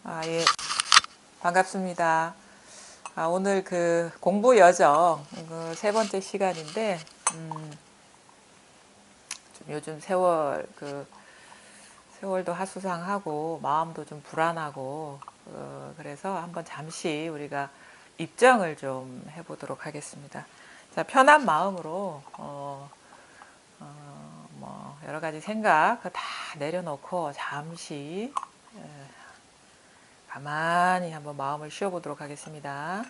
예, 반갑습니다. 오늘 그 공부 여정 세 번째 시간인데, 좀 요즘 세월도 하수상하고 마음도 좀 불안하고, 그래서 한번 잠시 우리가 입정을 좀 해보도록 하겠습니다. 자, 편한 마음으로, 뭐 여러 가지 생각 다 내려놓고 잠시 가만히 한번 마음을 쉬어보도록 하겠습니다.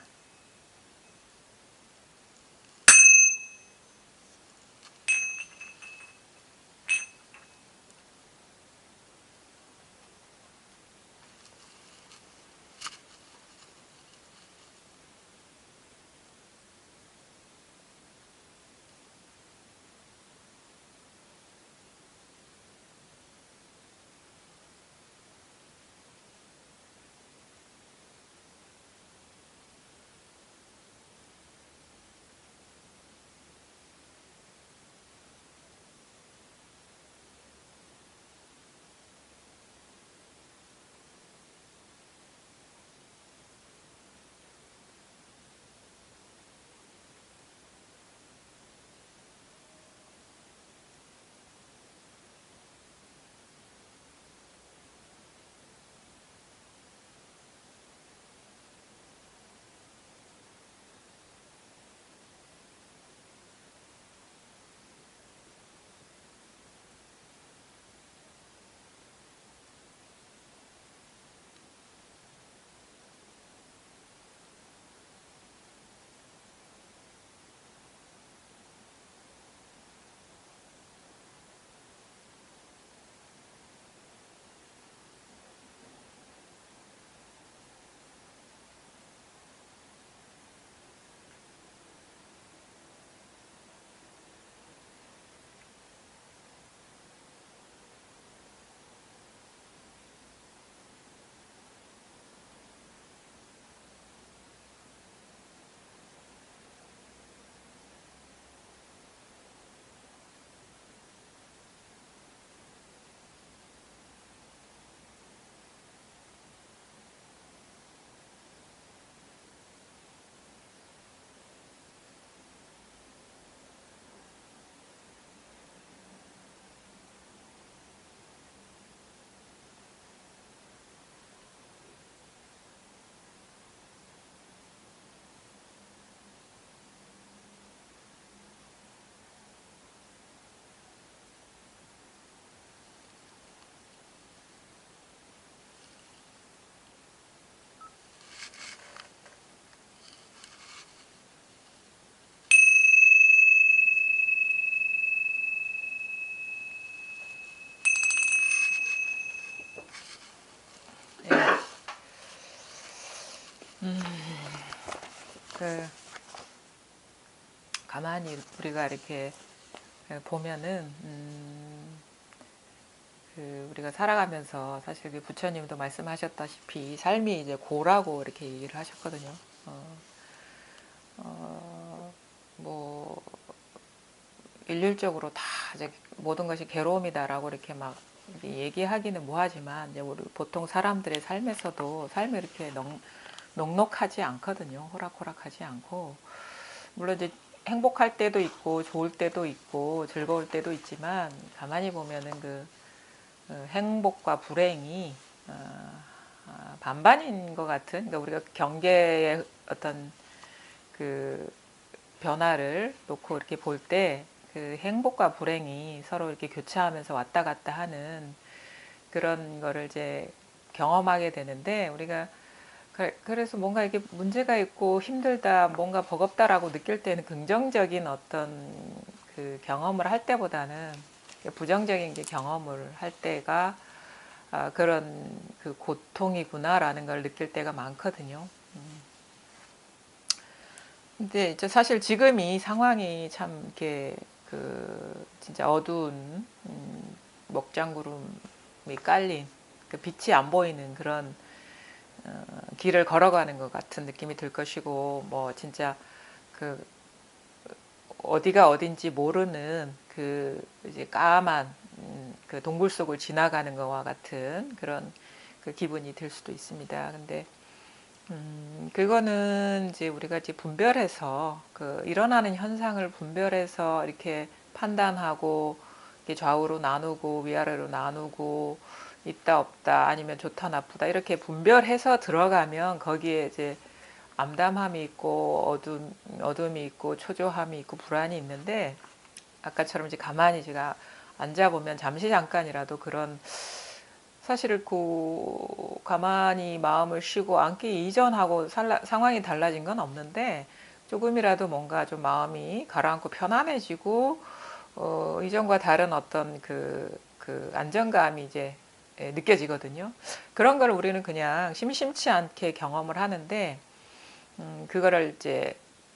예. 그 가만히 우리가 이렇게 보면은 우리가 살아가면서 사실 그 부처님도 말씀하셨다시피 삶이 이제 고라고 이렇게 얘기를 하셨거든요. 뭐 일률적으로 다 이제 모든 것이 괴로움이다라고 이렇게 막 얘기하기는 뭐하지만, 이제 우리 보통 사람들의 삶에서도 삶이 이렇게 녹록하지 않거든요. 호락호락하지 않고, 물론 이제 행복할 때도 있고 좋을 때도 있고 즐거울 때도 있지만, 가만히 보면은 행복과 불행이 반반인 것 같은, 그러니까 우리가 경계의 어떤 그 변화를 놓고 이렇게 볼 때 그 행복과 불행이 서로 이렇게 교차하면서 왔다 갔다 하는 그런 거를 이제 경험하게 되는데, 우리가 그래서 뭔가 이게 문제가 있고 힘들다, 뭔가 버겁다라고 느낄 때는 긍정적인 어떤 그 경험을 할 때보다는 부정적인 게 경험을 할 때가 그런 그 고통이구나라는 걸 느낄 때가 많거든요. 근데 이제 사실 지금 이 상황이 참 이렇게 진짜 어두운 먹장구름이 깔린 그 빛이 안 보이는 그런 길을 걸어가는 것 같은 느낌이 들 것이고, 뭐 진짜 그 어디가 어딘지 모르는 그 이제 까만 그 동굴 속을 지나가는 것과 같은 그런 그 기분이 들 수도 있습니다. 근데 그거는 이제 우리가 이제 분별해서 그 일어나는 현상을 분별해서 이렇게 판단하고 이렇게 좌우로 나누고 위아래로 나누고 있다 없다 아니면 좋다 나쁘다 이렇게 분별해서 들어가면 거기에 이제 암담함이 있고 어둠이 있고 초조함이 있고 불안이 있는데 아까처럼 이제 가만히 제가 앉아보면 잠시 잠깐이라도 그런 사실 그 가만히 마음을 쉬고 앉기 이전하고 상황이 달라진 건 없는데 조금이라도 뭔가 좀 마음이 가라앉고 편안해지고 이전과 다른 어떤 그 안정감이 이제 느껴지거든요. 그런 걸 우리는 그냥 심심치 않게 경험을 하는데 그거를 이제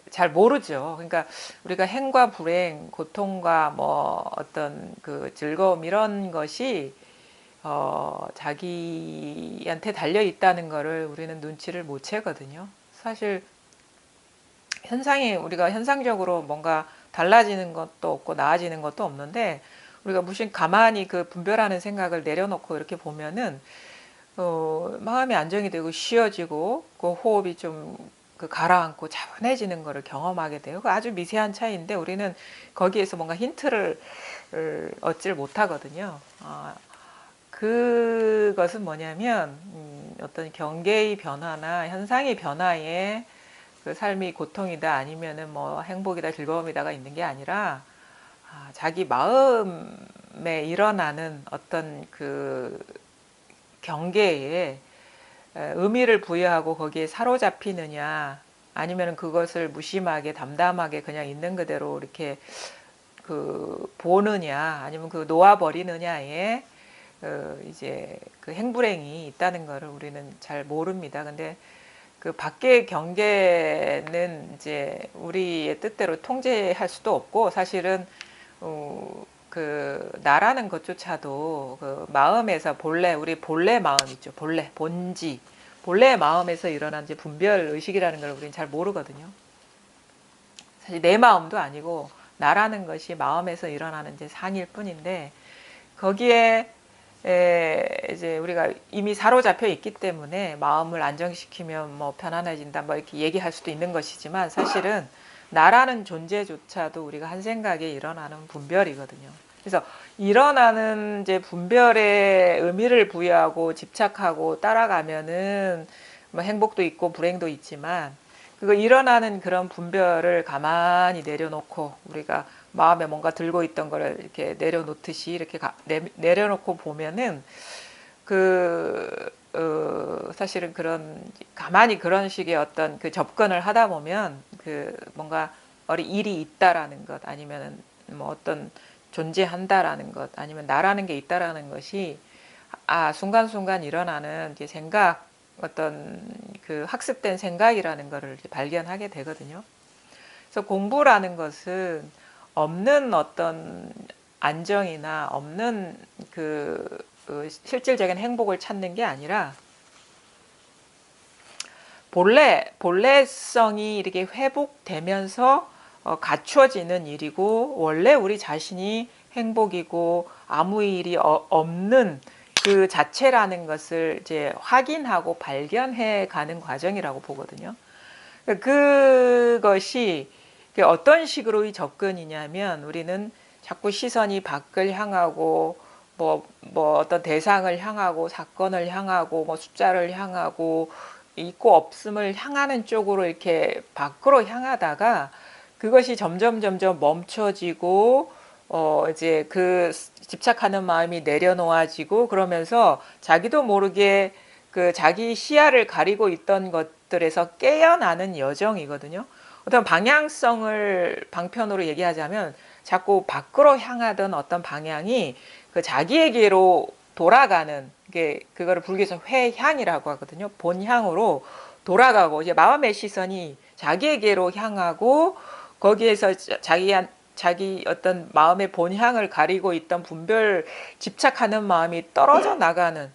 잘 모르죠. 그러니까 우리가 행과 불행, 고통과 뭐 어떤 그 즐거움 이런 것이 자기한테 달려 있다는 거를 우리는 눈치를 못 채거든요. 사실 현상이 우리가 현상적으로 뭔가 달라지는 것도 없고 나아지는 것도 없는데 우리가 무슨 가만히 그 분별하는 생각을 내려놓고 이렇게 보면은 마음이 안정이 되고 쉬어지고 그 호흡이 좀 그 가라앉고 차분해지는 것을 경험하게 돼요. 그 아주 미세한 차이인데 우리는 거기에서 뭔가 힌트를 얻지를 못하거든요. 그것은 뭐냐면 어떤 경계의 변화나 현상의 변화에 그 삶이 고통이다 아니면은 뭐 행복이다 즐거움이다가 있는 게 아니라 자기 마음에 일어나는 어떤 그 경계에 의미를 부여하고 거기에 사로잡히느냐 아니면 그것을 무심하게 담담하게 그냥 있는 그대로 이렇게 그 보느냐 아니면 그 놓아버리느냐에 이제 그 행불행이 있다는 것을 우리는 잘 모릅니다. 근데 그 밖의 경계는 이제 우리의 뜻대로 통제할 수도 없고 사실은 그 나라는 것조차도 그 마음에서 우리 본래 마음 있죠. 본지 본래 마음에서 일어난 이제 분별 의식이라는 걸 우리는 잘 모르거든요. 사실 내 마음도 아니고 나라는 것이 마음에서 일어나는 이제 상일 뿐인데 거기에 이제 우리가 이미 사로잡혀 있기 때문에 마음을 안정시키면 뭐 편안해진다 뭐 이렇게 얘기할 수도 있는 것이지만 사실은 나라는 존재조차도 우리가 한 생각에 일어나는 분별이거든요. 그래서 일어나는 이제 분별에 의미를 부여하고 집착하고 따라가면은 뭐 행복도 있고 불행도 있지만 그거 일어나는 그런 분별을 가만히 내려놓고 우리가 마음에 뭔가 들고 있던 거를 이렇게 내려놓듯이 이렇게 내려놓고 보면은 사실은 그런 가만히 그런 식의 어떤 그 접근을 하다 보면 그 뭔가 일이 있다라는 것 아니면은 뭐 어떤 존재한다라는 것 아니면 나라는 게 있다라는 것이 순간순간 일어나는 이제 생각 어떤 그 학습된 생각이라는 것을 발견하게 되거든요. 그래서 공부라는 것은 없는 어떤 안정이나 없는 실질적인 행복을 찾는 게 아니라 본래성이 이렇게 회복되면서 갖추어지는 일이고 원래 우리 자신이 행복이고 아무 일이 없는 그 자체라는 것을 이제 확인하고 발견해 가는 과정이라고 보거든요. 그것이 어떤 식으로의 접근이냐면 우리는 자꾸 시선이 밖을 향하고 뭐 어떤 대상을 향하고 사건을 향하고 뭐 숫자를 향하고 있고 없음을 향하는 쪽으로 이렇게 밖으로 향하다가 그것이 점점 멈춰지고 이제 그 집착하는 마음이 내려놓아지고 그러면서 자기도 모르게 그 자기 시야를 가리고 있던 것들에서 깨어나는 여정이거든요. 어떤 방편으로 얘기하자면 자꾸 밖으로 향하던 어떤 방향이 그 자기에게로 돌아가는 게 그거를 불교에서 회향이라고 하거든요. 본향으로 돌아가고 이제 마음의 시선이 자기에게로 향하고 거기에서 자기 어떤 마음의 본향을 가리고 있던 분별 집착하는 마음이 떨어져 나가는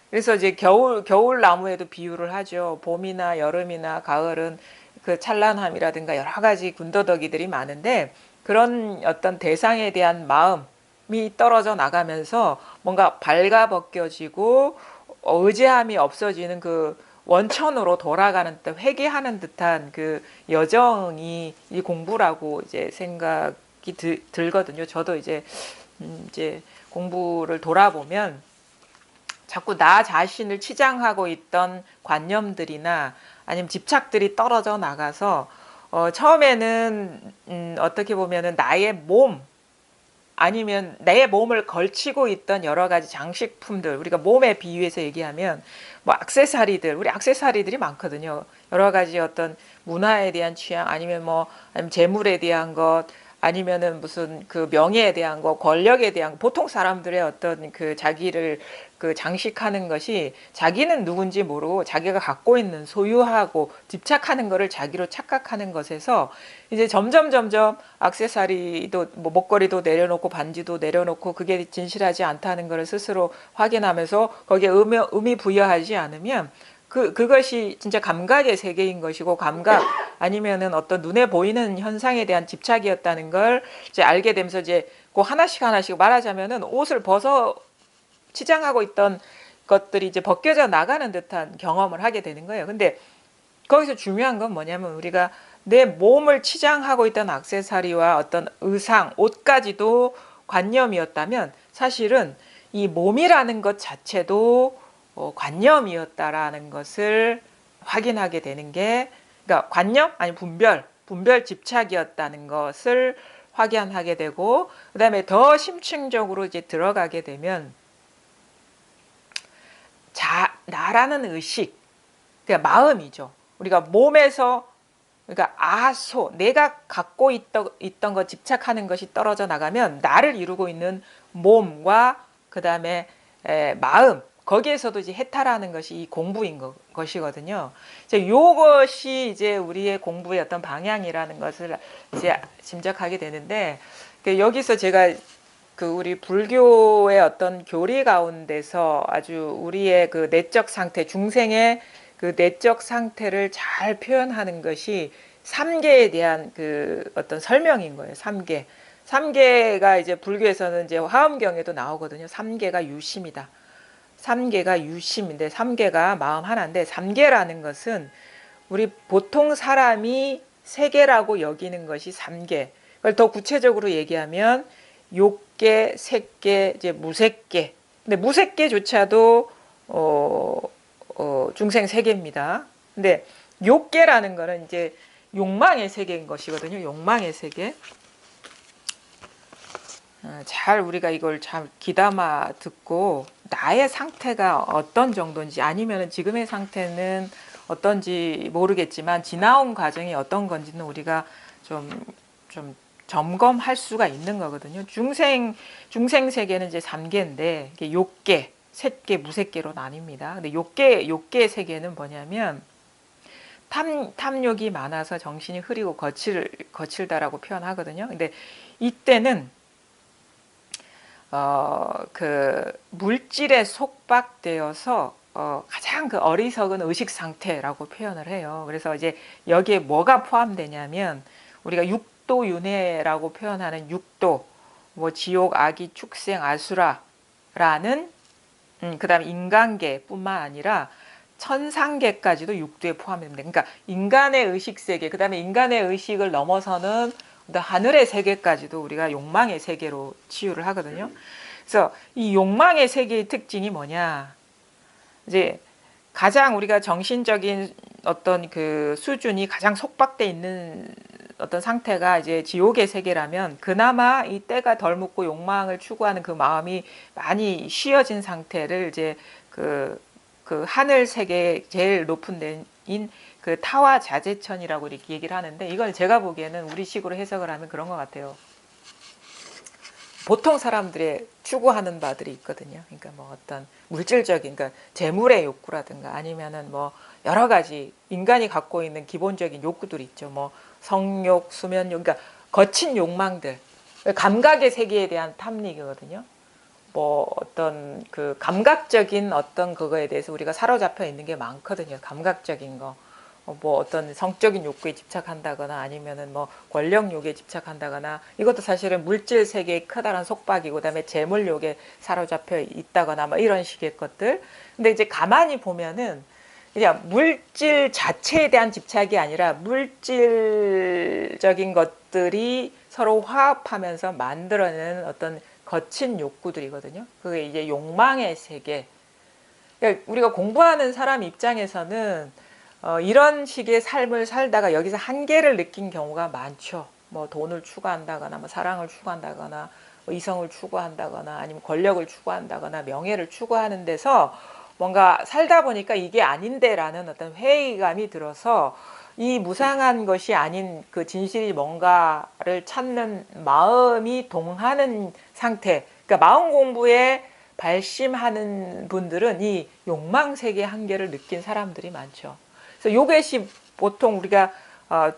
그래서 이제 겨울 나무에도 비유를 하죠. 봄이나 여름이나 가을은 그 찬란함이라든가 여러 가지 군더더기들이 많은데 그런 어떤 대상에 대한 마음이 떨어져 나가면서 뭔가 발가벗겨지고 의지함이 없어지는 그 원천으로 돌아가는 듯 회귀하는 듯한 그 여정이 이 공부라고 이제 생각이 들거든요. 저도 이제 공부를 돌아보면 자꾸 나 자신을 치장하고 있던 관념들이나 아니면 집착들이 떨어져 나가서 처음에는 어떻게 보면은 나의 몸 아니면 내 몸을 걸치고 있던 여러 가지 장식품들, 우리가 몸에 비유해서 얘기하면 뭐 액세서리들, 우리 액세서리들이 많거든요. 여러 가지 어떤 문화에 대한 취향, 아니면 재물에 대한 것, 아니면은 무슨 그 명예에 대한 거, 권력에 대한 보통 사람들의 어떤 그 자기를 그 장식하는 것이 자기는 누군지 모르고 자기가 갖고 있는 소유하고 집착하는 것을 자기로 착각하는 것에서 이제 점점 액세서리도 뭐 목걸이도 내려놓고 반지도 내려놓고 그게 진실하지 않다는 것을 스스로 확인하면서 거기에 의미 부여하지 않으면 그것이 진짜 감각의 세계인 것이고 감각 아니면은 어떤 눈에 보이는 현상에 대한 집착이었다는 걸 이제 알게 되면서 이제 그 하나씩 말하자면은 옷을 벗어 치장하고 있던 것들이 이제 벗겨져 나가는 듯한 경험을 하게 되는 거예요. 근데 거기서 중요한 건 뭐냐면 우리가 내 몸을 치장하고 있던 액세서리와 어떤 의상, 옷까지도 관념이었다면 사실은 이 몸이라는 것 자체도 관념이었다라는 것을 확인하게 되는 게 그러니까 관념 아니 분별 집착이었다는 것을 확인하게 되고 그다음에 더 심층적으로 이제 들어가게 되면 나라는 의식, 그러니까 마음이죠. 우리가 몸에서 그러니까 내가 갖고 있던 것 집착하는 것이 떨어져 나가면 나를 이루고 있는 몸과 그 다음에 마음 거기에서도 이제 해탈하는 것이 이 공부인 것이거든요. 이제 요것이 이제 우리의 공부의 어떤 방향이라는 것을 이제 짐작하게 되는데 여기서 제가 그 우리 불교의 어떤 교리 가운데서 아주 우리의 그 내적 상태, 중생의 그 내적 상태를 잘 표현하는 것이 삼계에 대한 그 어떤 설명인 거예요. 삼계. 삼계가 이제 불교에서는 이제 화엄경에도 나오거든요. 삼계가 유심이다. 삼계가 유심인데 삼계가 마음 하나인데 삼계라는 것은 우리 보통 사람이 세계라고 여기는 것이 삼계. 그걸 더 구체적으로 얘기하면 욕계, 색계, 이제 무색계. 근데 무색계조차도 중생 세계입니다. 근데 욕계라는 거는 이제 욕망의 세계인 것이거든요. 욕망의 세계. 잘 우리가 이걸 잘 귀담아 듣고 나의 상태가 어떤 정도인지 아니면 지금의 상태는 어떤지 모르겠지만 지나온 과정이 어떤 건지는 우리가 좀 점검할 수가 있는 거거든요. 중생 세계는 이제 3계인데 욕계, 색계, 무색계로 나뉩니다. 근데 욕계 세계는 뭐냐면 탐욕이 많아서 정신이 흐리고 거칠다라고 표현하거든요. 근데 이때는 그 물질에 속박되어서 가장 그 어리석은 의식 상태라고 표현을 해요. 그래서 이제 여기에 뭐가 포함되냐면 우리가 육도윤회라고 표현하는 육도, 뭐 지옥, 아기, 축생, 아수라라는 그다음 인간계뿐만 아니라 천상계까지도 육도에 포함됩니다. 그러니까 인간의 의식 세계, 그다음에 인간의 의식을 넘어서는 하늘의 세계까지도 우리가 욕망의 세계로 치유를 하거든요. 그래서 이 욕망의 세계의 특징이 뭐냐? 이제 가장 우리가 정신적인 어떤 그 수준이 가장 속박돼 있는 어떤 상태가 이제 지옥의 세계라면 그나마 이 때가 덜 묻고 욕망을 추구하는 그 마음이 많이 쉬어진 상태를 이제 그 하늘 세계 제일 높은 데인 그 타와 자제천이라고 이렇게 얘기를 하는데 이걸 제가 보기에는 우리식으로 해석을 하면 그런 것 같아요. 보통 사람들의 추구하는 바들이 있거든요. 그러니까 뭐 어떤 물질적인, 그러니까 재물의 욕구라든가 아니면은 뭐 여러 가지 인간이 갖고 있는 기본적인 욕구들이 있죠. 뭐 성욕, 수면욕, 그러니까 거친 욕망들, 감각의 세계에 대한 탐닉이거든요. 뭐 어떤 그 감각적인 어떤 그거에 대해서 우리가 사로잡혀 있는 게 많거든요. 감각적인 거. 뭐 어떤 성적인 욕구에 집착한다거나 아니면은 뭐 권력 욕에 집착한다거나 이것도 사실은 물질 세계의 커다란 속박이고 그다음에 재물욕에 사로잡혀 있다거나 뭐 이런 식의 것들. 근데 이제 가만히 보면은 그냥 물질 자체에 대한 집착이 아니라 물질적인 것들이 서로 화합하면서 만들어내는 어떤 거친 욕구들이거든요. 그게 이제 욕망의 세계. 그러니까 우리가 공부하는 사람 입장에서는 이런 식의 삶을 살다가 여기서 한계를 느낀 경우가 많죠. 뭐 돈을 추구한다거나, 뭐 사랑을 추구한다거나, 뭐 이성을 추구한다거나, 아니면 권력을 추구한다거나, 명예를 추구하는 데서 뭔가 살다 보니까 이게 아닌데라는 어떤 회의감이 들어서 이 무상한 것이 아닌 그 진실이 뭔가를 찾는 마음이 동하는 상태. 그러니까 마음 공부에 발심하는 분들은 이 욕망 세계의 한계를 느낀 사람들이 많죠. 그래서 요것이 보통 우리가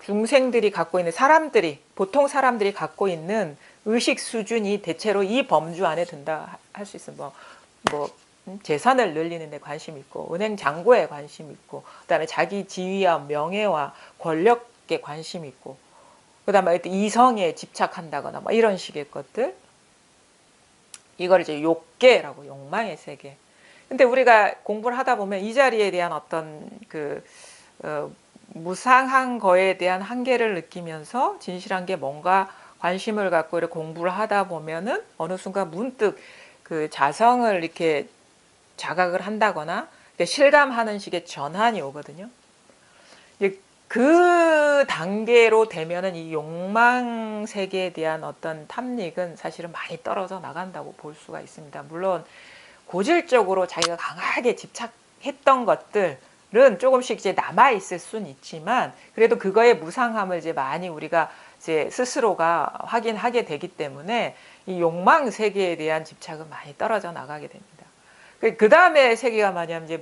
중생들이 갖고 있는 사람들이 보통 사람들이 갖고 있는 의식 수준이 대체로 이 범주 안에 든다 할 수 있어요. 뭐 재산을 늘리는 데 관심 있고 은행 잔고에 관심 있고 그다음에 자기 지위와 명예와 권력에 관심 있고 그다음에 이성에 집착한다거나 뭐 이런 식의 것들. 이걸 이제 욕계라고 욕망의 세계. 근데 우리가 공부를 하다 보면 이 자리에 대한 어떤 무상한 거에 대한 한계를 느끼면서 진실한 게 뭔가 관심을 갖고 이렇게 공부를 하다 보면은 어느 순간 문득 그 자성을 이렇게 자각을 한다거나 실감하는 식의 전환이 오거든요. 그 단계로 되면은 이 욕망 세계에 대한 어떤 탐닉은 사실은 많이 떨어져 나간다고 볼 수가 있습니다. 물론 고질적으로 자기가 강하게 집착했던 것들은 조금씩 이제 남아 있을 수는 있지만 그래도 그거의 무상함을 이제 많이 우리가 이제 스스로가 확인하게 되기 때문에 이 욕망 세계에 대한 집착은 많이 떨어져 나가게 됩니다. 그 다음에 세계가 뭐냐면 이제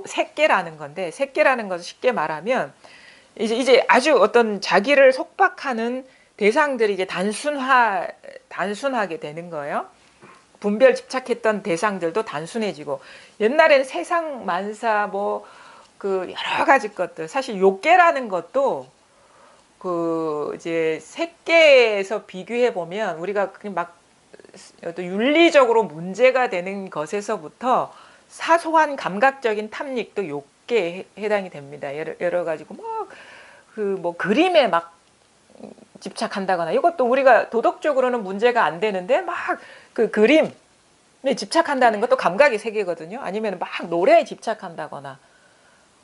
색계라는 건데 색계라는 것을 쉽게 말하면 이제 아주 어떤 자기를 속박하는 대상들이 이제 단순하게 되는 거예요. 분별 집착했던 대상들도 단순해지고 옛날에는 세상 만사 뭐 그 여러 가지 것들 사실 욕계라는 것도 그 이제 색계에서 비교해 보면 우리가 그냥 막 윤리적으로 문제가 되는 것에서부터 사소한 감각적인 탐닉도 욕계에 해당이 됩니다. 여러 가지고 막 그 뭐 그림에 막 집착한다거나 이것도 우리가 도덕적으로는 문제가 안 되는데 막 그 그림에 집착한다는 것도 감각의 세계거든요. 아니면 막 노래에 집착한다거나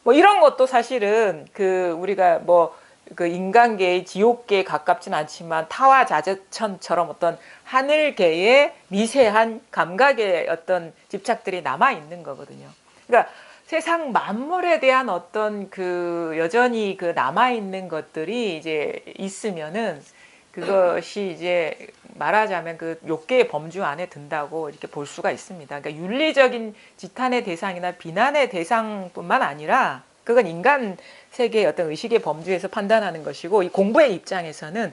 뭐 이런 것도 사실은 그 우리가 뭐 그 인간계의 지옥계에 가깝진 않지만 타화자재천처럼 어떤 하늘계의 미세한 감각의 어떤 집착들이 남아 있는 거거든요. 그러니까 세상 만물에 대한 어떤 그 여전히 그 남아 있는 것들이 이제 있으면은 그것이 이제 말하자면 그 욕계의 범주 안에 든다고 이렇게 볼 수가 있습니다. 그러니까 윤리적인 지탄의 대상이나 비난의 대상뿐만 아니라 그건 인간 세계의 어떤 의식의 범주에서 판단하는 것이고 이 공부의 입장에서는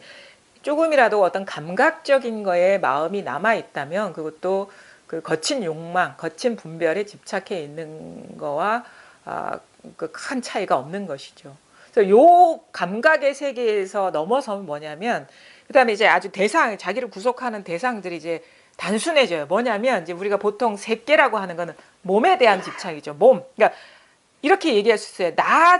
조금이라도 어떤 감각적인 거에 마음이 남아 있다면 그것도 그 거친 욕망, 거친 분별에 집착해 있는 거와 그 큰 차이가 없는 것이죠. 그래서 요 감각의 세계에서 넘어서면 뭐냐면 그다음에 이제 아주 대상, 자기를 구속하는 대상들이 이제 단순해져요. 뭐냐면 이제 우리가 보통 색계라고 하는 거는 몸에 대한 집착이죠. 몸. 그러니까 이렇게 얘기할 수 있어요. 나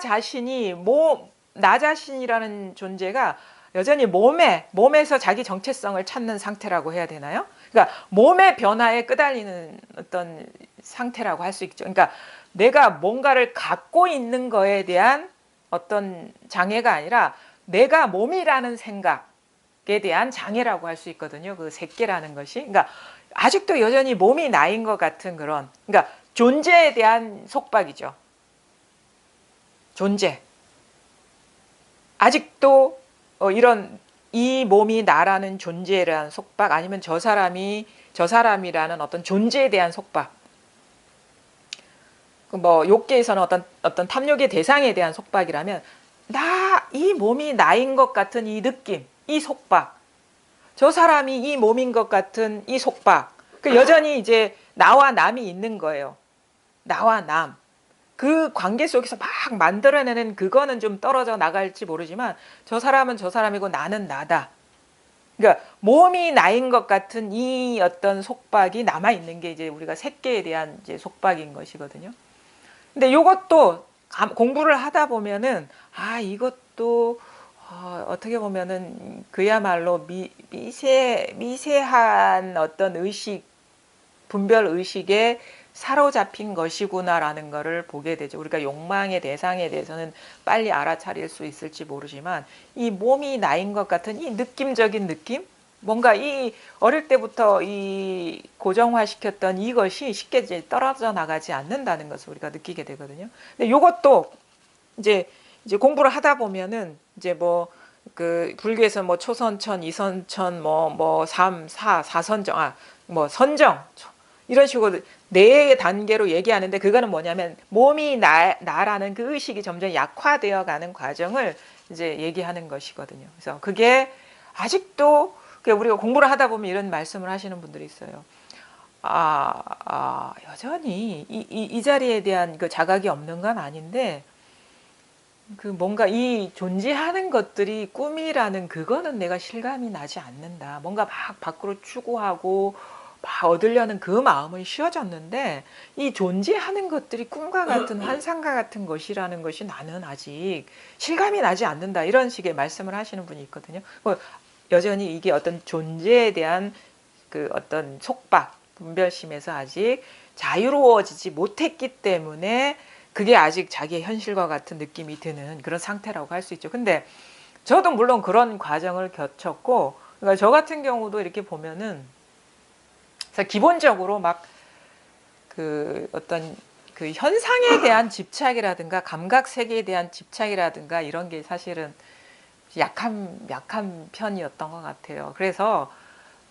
자신이라는 존재가 여전히 몸에서 자기 정체성을 찾는 상태라고 해야 되나요? 그러니까 몸의 변화에 끄달리는 어떤 상태라고 할 수 있죠. 그러니까 내가 뭔가를 갖고 있는 거에 대한 어떤 장애가 아니라 내가 몸이라는 생각에 대한 장애라고 할 수 있거든요. 그 색계라는 것이. 그러니까 아직도 여전히 몸이 나인 것 같은 그런, 그러니까 존재에 대한 속박이죠. 존재. 아직도 이런 이 몸이 나라는 존재라는 속박 아니면 저 사람이라는 어떤 존재에 대한 속박. 뭐 욕계에서는 어떤 탐욕의 대상에 대한 속박이라면 이 몸이 나인 것 같은 이 느낌, 이 속박. 저 사람이 이 몸인 것 같은 이 속박. 그 여전히 이제 나와 남이 있는 거예요. 나와 남. 그 관계 속에서 막 만들어내는 그거는 좀 떨어져 나갈지 모르지만 저 사람은 저 사람이고 나는 나다. 그러니까 몸이 나인 것 같은 이 어떤 속박이 남아 있는 게 이제 우리가 새끼에 대한 이제 속박인 것이거든요. 근데 이것도 공부를 하다 보면은 이것도 어떻게 보면은 그야말로 미세한 어떤 의식, 분별 의식에 사로잡힌 것이구나라는 것을 보게 되죠. 우리가 욕망의 대상에 대해서는 빨리 알아차릴 수 있을지 모르지만 이 몸이 나인 것 같은 이 느낌적인 느낌? 뭔가 이 어릴 때부터 이 고정화시켰던 이것이 쉽게 이제 떨어져 나가지 않는다는 것을 우리가 느끼게 되거든요. 근데 이것도 이제 공부를 하다 보면은 이제 뭐 그 불교에서 뭐 초선천, 이선천, 뭐 3, 4, 4선정, 뭐 선정 이런 식으로 네 단계로 얘기하는데 그거는 뭐냐면 몸이 나라는 그 의식이 점점 약화되어 가는 과정을 이제 얘기하는 것이거든요. 그래서 그게 아직도 우리가 공부를 하다 보면 이런 말씀을 하시는 분들이 있어요. 여전히 이 자리에 대한 그 자각이 없는 건 아닌데 그 뭔가 이 존재하는 것들이 꿈이라는 그거는 내가 실감이 나지 않는다. 뭔가 막 밖으로 추구하고 막 얻으려는 그 마음은 쉬워졌는데 이 존재하는 것들이 꿈과 같은 환상과 같은 것이라는 것이 나는 아직 실감이 나지 않는다. 이런 식의 말씀을 하시는 분이 있거든요. 여전히 이게 어떤 존재에 대한 그 어떤 속박, 분별심에서 아직 자유로워지지 못했기 때문에 그게 아직 자기의 현실과 같은 느낌이 드는 그런 상태라고 할 수 있죠. 근데 저도 물론 그런 과정을 겪었고, 그러니까 저 같은 경우도 이렇게 보면은 기본적으로 막 그 어떤 그 현상에 대한 집착이라든가 감각 세계에 대한 집착이라든가 이런 게 사실은 약한 편이었던 것 같아요. 그래서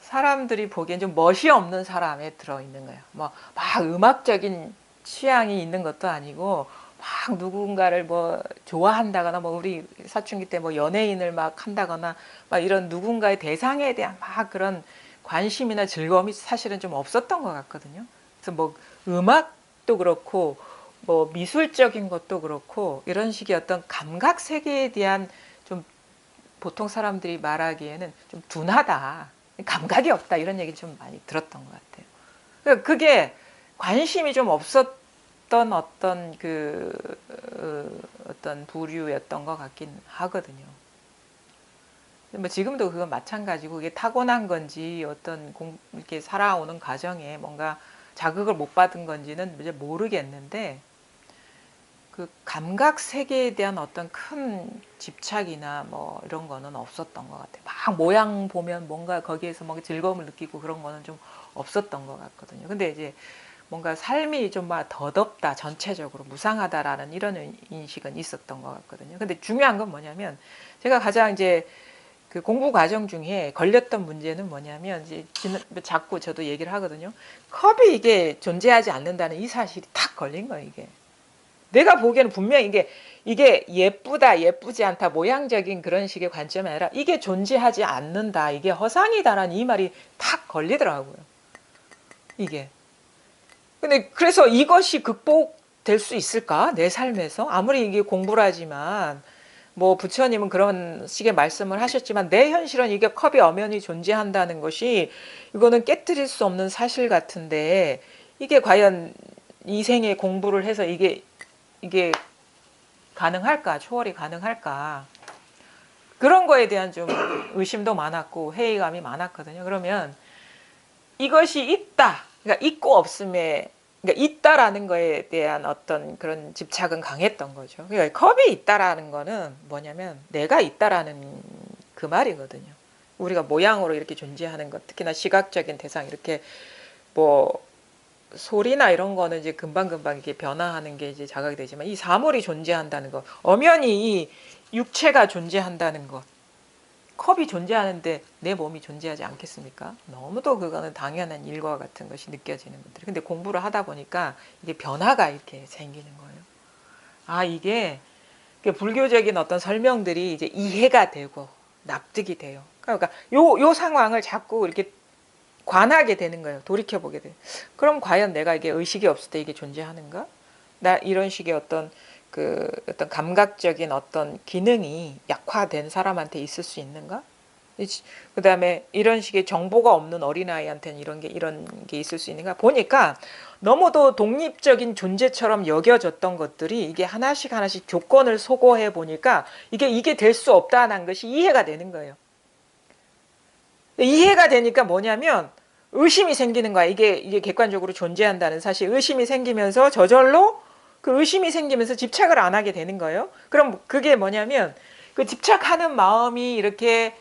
사람들이 보기엔 좀 멋이 없는 사람에 들어있는 거예요. 뭐 막 음악적인 취향이 있는 것도 아니고 막 누군가를 뭐 좋아한다거나 뭐 우리 사춘기 때 뭐 연예인을 막 한다거나 막 이런 누군가의 대상에 대한 막 그런 관심이나 즐거움이 사실은 좀 없었던 것 같거든요. 그래서 뭐 음악도 그렇고 뭐 미술적인 것도 그렇고 이런 식의 어떤 감각 세계에 대한 좀 보통 사람들이 말하기에는 좀 둔하다. 감각이 없다. 이런 얘기 좀 많이 들었던 것 같아요. 그러니까 그게 관심이 좀 없었던 어떤 어떤 부류였던 것 같긴 하거든요. 뭐 지금도 그건 마찬가지고 그게 타고난 건지 어떤 이렇게 살아오는 과정에 뭔가 자극을 못 받은 건지는 이제 모르겠는데 그 감각 세계에 대한 어떤 큰 집착이나 뭐 이런 거는 없었던 것 같아요. 막 모양 보면 뭔가 거기에서 뭔가 즐거움을 느끼고 그런 거는 좀 없었던 것 같거든요. 근데 이제 뭔가 삶이 좀 막 더덥다, 전체적으로 무상하다라는 이런 인식은 있었던 것 같거든요. 근데 중요한 건 뭐냐면 제가 가장 이제 그 공부 과정 중에 걸렸던 문제는 뭐냐면 이제 자꾸 저도 얘기를 하거든요. 컵이 이게 존재하지 않는다는 이 사실이 탁 걸린 거예요, 이게. 내가 보기에는 분명히 이게 예쁘다, 예쁘지 않다, 모양적인 그런 식의 관점이 아니라 이게 존재하지 않는다, 이게 허상이다라는 이 말이 탁 걸리더라고요. 이게. 근데 그래서 이것이 극복될 수 있을까? 내 삶에서? 아무리 이게 공부를 하지만 뭐 부처님은 그런 식의 말씀을 하셨지만 내 현실은 이게 컵이 엄연히 존재한다는 것이 이거는 깨트릴 수 없는 사실 같은데 이게 과연 이 생에 공부를 해서 이게 가능할까? 초월이 가능할까? 그런 거에 대한 좀 의심도 많았고 회의감이 많았거든요. 그러면 이것이 있다. 그러니까 있고 없음에 그러니까 있다라는 거에 대한 어떤 그런 집착은 강했던 거죠. 그러니까 컵이 있다라는 거는 뭐냐면 내가 있다라는 그 말이거든요. 우리가 모양으로 이렇게 존재하는 것, 특히나 시각적인 대상 이렇게 뭐 소리나 이런 거는 이제 금방금방 이렇게 변화하는 게 이제 자각이 되지만 이 사물이 존재한다는 것, 엄연히 이 육체가 존재한다는 것, 컵이 존재하는데 내 몸이 존재하지 않겠습니까? 너무도 그거는 당연한 일과 같은 것이 느껴지는 것들. 근데 공부를 하다 보니까 이게 변화가 이렇게 생기는 거예요. 이게 불교적인 어떤 설명들이 이제 이해가 되고 납득이 돼요. 그러니까 요 상황을 자꾸 이렇게 관하게 되는 거예요. 돌이켜보게 돼요. 그럼 과연 내가 이게 의식이 없을 때 이게 존재하는가? 이런 식의 어떤 감각적인 어떤 기능이 약화된 사람한테 있을 수 있는가? 그다음에 이런 식의 정보가 없는 어린아이한테는 이런 게 있을 수 있는가? 보니까 너무도 독립적인 존재처럼 여겨졌던 것들이 이게 하나씩 하나씩 조건을 소거해 보니까 이게 될 수 없다는 것이 이해가 되는 거예요. 이해가 되니까 뭐냐면 의심이 생기는 거야. 이게 객관적으로 존재한다는 사실, 의심이 생기면서 저절로 그 의심이 생기면서 집착을 안 하게 되는 거예요. 그럼 그게 뭐냐면 그 집착하는 마음이 이렇게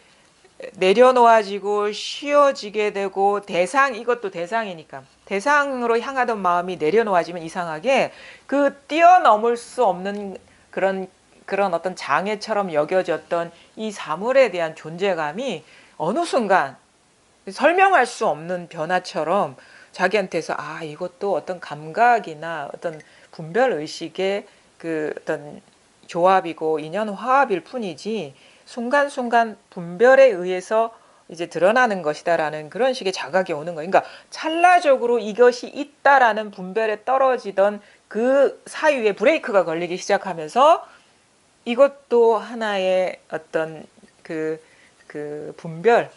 내려놓아지고 쉬어지게 되고, 이것도 대상이니까 대상으로 향하던 마음이 내려놓아지면 이상하게 그 뛰어넘을 수 없는 그런 어떤 장애처럼 여겨졌던 이 사물에 대한 존재감이 어느 순간 설명할 수 없는 변화처럼 자기한테서 이것도 어떤 감각이나 어떤 분별 의식의 그 어떤 조합이고 인연 화합일 뿐이지 순간순간 분별에 의해서 이제 드러나는 것이다라는 그런 식의 자각이 오는 거예요. 그러니까 찰나적으로 이것이 있다라는 분별에 떨어지던 그 사이에 브레이크가 걸리기 시작하면서 이것도 하나의 어떤 그 분별,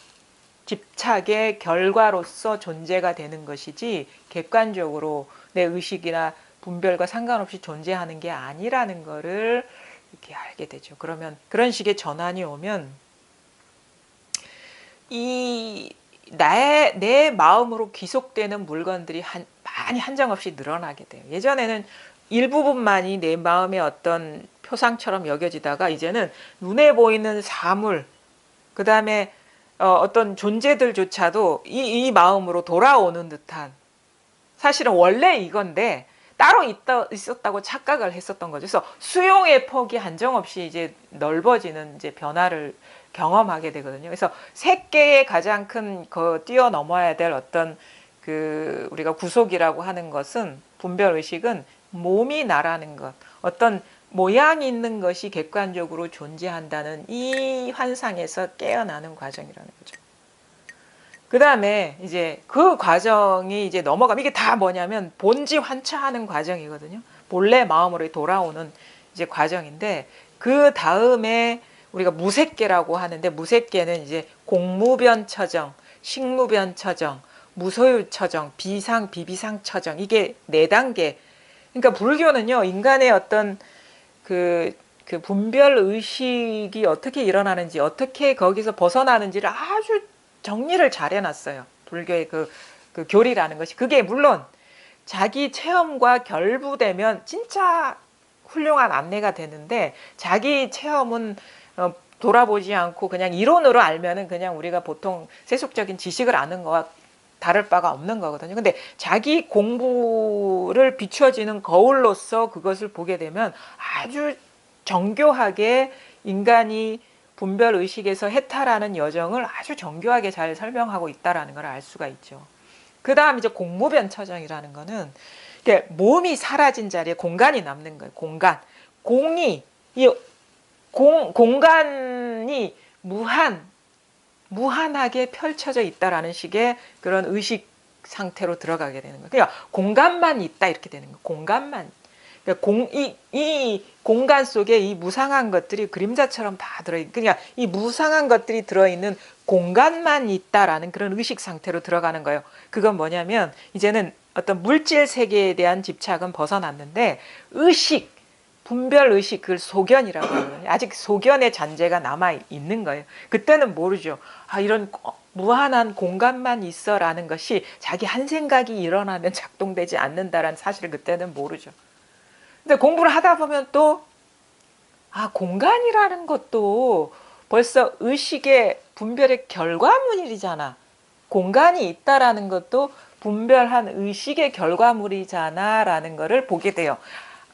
집착의 결과로서 존재가 되는 것이지 객관적으로 내 의식이나 분별과 상관없이 존재하는 게 아니라는 거를 이렇게 알게 되죠. 그러면 그런 식의 전환이 오면 내 마음으로 귀속되는 물건들이 많이 한정없이 늘어나게 돼요. 예전에는 일부분만이 내 마음의 어떤 표상처럼 여겨지다가 이제는 눈에 보이는 사물, 그 다음에 어떤 존재들조차도 이 마음으로 돌아오는 듯한, 사실은 원래 이건데 따로 있었다고 착각을 했었던 거죠. 그래서 수용의 폭이 한정없이 이제 넓어지는 이제 변화를 경험하게 되거든요. 그래서 세계의 가장 큰 뛰어넘어야 될 어떤 우리가 구속이라고 하는 것은, 분별 의식은 몸이 나라는 것, 어떤 모양이 있는 것이 객관적으로 존재한다는 이 환상에서 깨어나는 과정이라는 거죠. 그 다음에 이제 그 과정이 이제 넘어가면 이게 다 뭐냐면 본지 환차하는 과정이거든요. 본래 마음으로 돌아오는 이제 과정인데, 그 다음에 우리가 무색계라고 하는데, 무색계는 이제 공무변처정, 식무변처정, 무소유처정, 비상, 비비상처정, 이게 4단계. 그러니까 불교는요, 인간의 어떤 그 분별 의식이 어떻게 일어나는지, 어떻게 거기서 벗어나는지를 아주 정리를 잘 해놨어요. 불교의 그 교리라는 것이. 그게 물론 자기 체험과 결부되면 진짜 훌륭한 안내가 되는데, 자기 체험은 돌아보지 않고 그냥 이론으로 알면은 그냥 우리가 보통 세속적인 지식을 아는 거와 다를 바가 없는 거거든요. 근데 자기 공부를 비춰지는 거울로서 그것을 보게 되면 아주 정교하게 인간이 분별 의식에서 해탈하는 여정을 아주 정교하게 잘 설명하고 있다라는 걸 알 수가 있죠. 그 다음 이제 공무변처정이라는 거는 몸이 사라진 자리에 공간이 남는 거예요. 공간이 무한하게 펼쳐져 있다라는 식의 그런 의식 상태로 들어가게 되는 거예요. 그러니까 공간만 있다 이렇게 되는 거예요. 공간만. 그러니까 이 공간 속에 이 무상한 것들이 그림자처럼 다 들어있는, 그러니까 이 무상한 것들이 들어있는 공간만 있다라는 그런 의식 상태로 들어가는 거예요. 그건 뭐냐면 이제는 어떤 물질 세계에 대한 집착은 벗어났는데 분별 의식, 그걸 소견이라고 하거든요. 아직 소견의 잔재가 남아 있는 거예요. 그때는 모르죠. 이런 무한한 공간만 있어라는 것이 자기 한 생각이 일어나면 작동되지 않는다라는 사실을 그때는 모르죠. 근데 공부를 하다 보면 또 공간이라는 것도 벌써 의식의 분별의 결과물이잖아. 공간이 있다라는 것도 분별한 의식의 결과물이잖아 라는 거를 보게 돼요.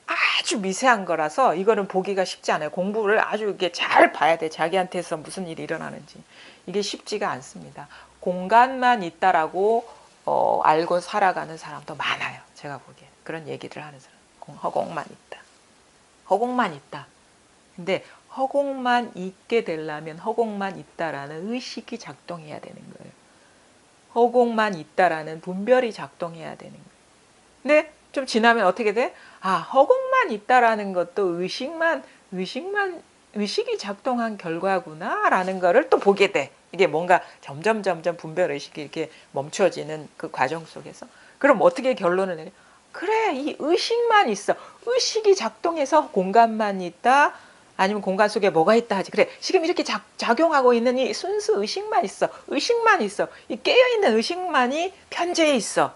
아주 미세한 거라서 이거는 보기가 쉽지 않아요. 공부를 아주 이렇게 잘 봐야 돼. 자기한테서 무슨 일이 일어나는지. 이게 쉽지가 않습니다. 공간만 있다라고 알고 살아가는 사람도 많아요. 제가 보기엔. 그런 얘기를 하는 사람. 허공만 있다. 허공만 있다. 근데 허공만 있게 되려면 허공만 있다라는 의식이 작동해야 되는 거예요. 허공만 있다라는 분별이 작동해야 되는 거예요. 근데 좀 지나면 어떻게 돼? 아, 허공만 있다라는 것도 의식이 작동한 결과구나라는 거를 또 보게 돼. 이게 뭔가 점점 분별 의식이 이렇게 멈춰지는 그 과정 속에서. 그럼 어떻게 결론을 내려? 그래, 이 의식만 있어. 의식이 작동해서 공간만 있다. 아니면 공간 속에 뭐가 있다 하지. 그래, 지금 이렇게 작용하고 있는 이 순수 의식만 있어. 의식만 있어. 이 깨어있는 의식만이 편재해 있어.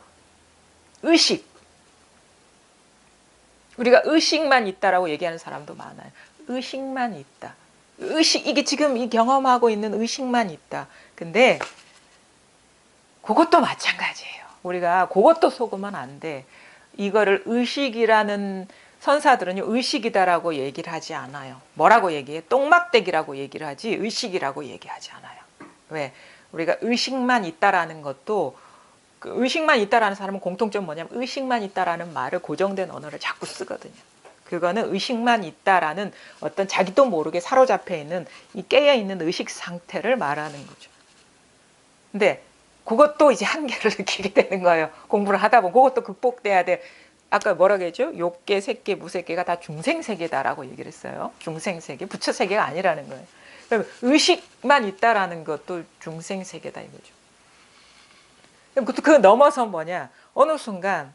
의식. 우리가 의식만 있다라고 얘기하는 사람도 많아요. 의식만 있다. 의식, 이게 지금 이 경험하고 있는 의식만 있다. 근데 그것도 마찬가지예요. 우리가 그것도 속으면 안 돼. 이거를 의식이라는 선사들은요, 의식이다라고 얘기를 하지 않아요. 뭐라고 얘기해? 똥막대기라고 얘기를 하지 의식이라고 얘기하지 않아요. 왜? 우리가 의식만 있다라는 것도, 그 의식만 있다라는 사람은 공통점 뭐냐면 의식만 있다라는 말을 고정된 언어를 자꾸 쓰거든요. 그거는 의식만 있다라는 어떤 자기도 모르게 사로잡혀 있는 이 깨어 있는 의식 상태를 말하는 거죠. 근데 그것도 이제 한계를 느끼게 되는 거예요. 공부를 하다 보면 그것도 극복돼야 돼. 아까 뭐라고 했죠? 욕계, 색계, 무색계가 다 중생세계다라고 얘기를 했어요. 중생세계, 부처세계가 아니라는 거예요. 그럼 의식만 있다라는 것도 중생세계다 이거죠. 그럼 그 넘어서 뭐냐? 어느 순간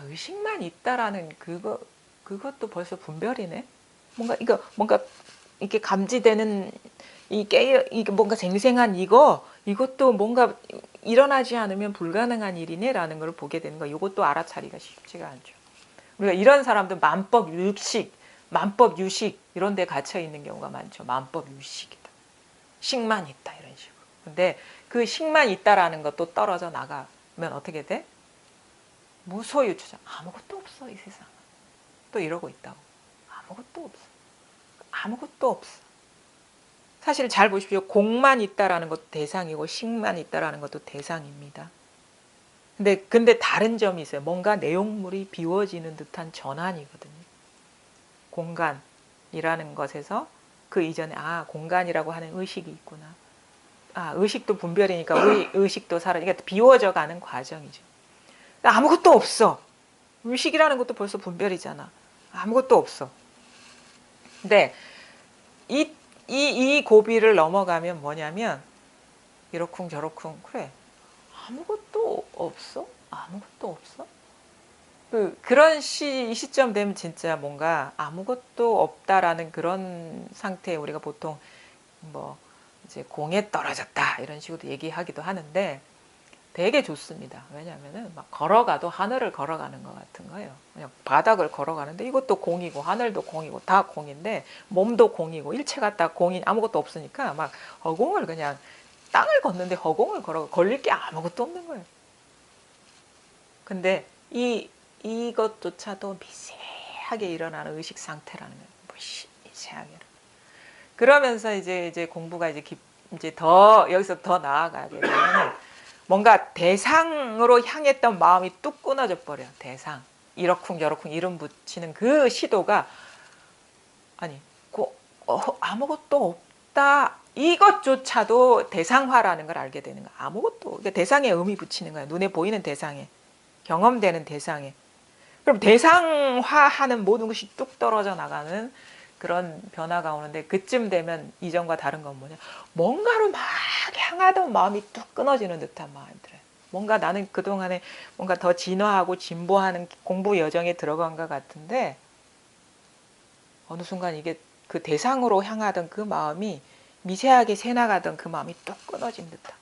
의식만 있다라는 그것도 벌써 분별이네. 뭔가 이렇게 감지되는 이게 뭔가 생생한 이것도 뭔가 일어나지 않으면 불가능한 일이네라는 걸 보게 되는 거. 이것도 알아차리기가 쉽지가 않죠. 우리가 이런 사람들 만법 유식 이런 데 갇혀 있는 경우가 많죠. 만법 유식이다. 식만 있다 이런 식으로. 근데 그 식만 있다라는 것도 떨어져 나가면 어떻게 돼? 무소유주장. 아무것도 없어 이 세상. 또 이러고 있다고. 아무것도 없어. 아무것도 없어. 사실 잘 보십시오. 공만 있다라는 것도 대상이고 식만 있다라는 것도 대상입니다. 근데 다른 점이 있어요. 뭔가 내용물이 비워지는 듯한 전환이거든요. 공간이라는 것에서 그 이전에 공간이라고 하는 의식이 있구나. 의식도 분별이니까 의식도 사라지니까 비워져 가는 과정이죠. 아무것도 없어. 의식이라는 것도 벌써 분별이잖아. 아무것도 없어. 근데 이 고비를 넘어가면 뭐냐면 이러쿵저러쿵 그래 아무것도 없어? 아무것도 없어? 그런 시점 되면 진짜 뭔가 아무것도 없다라는 그런 상태에 우리가 보통 뭐 이제 공에 떨어졌다 이런 식으로 얘기하기도 하는데 되게 좋습니다. 왜냐하면은 막 걸어가도 하늘을 걸어가는 것 같은 거예요. 그냥 바닥을 걸어가는데 이것도 공이고 하늘도 공이고 다 공인데 몸도 공이고 일체가 다 공인 아무것도 없으니까 막 허공을 그냥 땅을 걷는데 허공을 걸릴 게 아무것도 없는 거예요. 근데 이것조차도 미세하게 일어나는 의식 상태라는 거예요. 미세하게. 그러면서 이제 공부가 이제 더 여기서 더 나아가게 되면 뭔가 대상으로 향했던 마음이 뚝 끊어져 버려요. 대상. 이러쿵저러쿵 이름 붙이는 그 시도가 아무것도 없다. 이것조차도 대상화라는 걸 알게 되는 거야. 아무것도. 그러니까 대상에 의미 붙이는 거야. 눈에 보이는 대상에. 경험되는 대상에. 그럼 대상화하는 모든 것이 뚝 떨어져 나가는 그런 변화가 오는데 그쯤 되면 이전과 다른 건 뭐냐? 뭔가로 막 향하던 마음이 뚝 끊어지는 듯한 마음이 들어요. 뭔가 나는 그동안에 뭔가 더 진화하고 진보하는 공부 여정에 들어간 것 같은데 어느 순간 이게 그 대상으로 향하던 그 마음이 미세하게 새나가던 그 마음이 뚝 끊어진 듯한.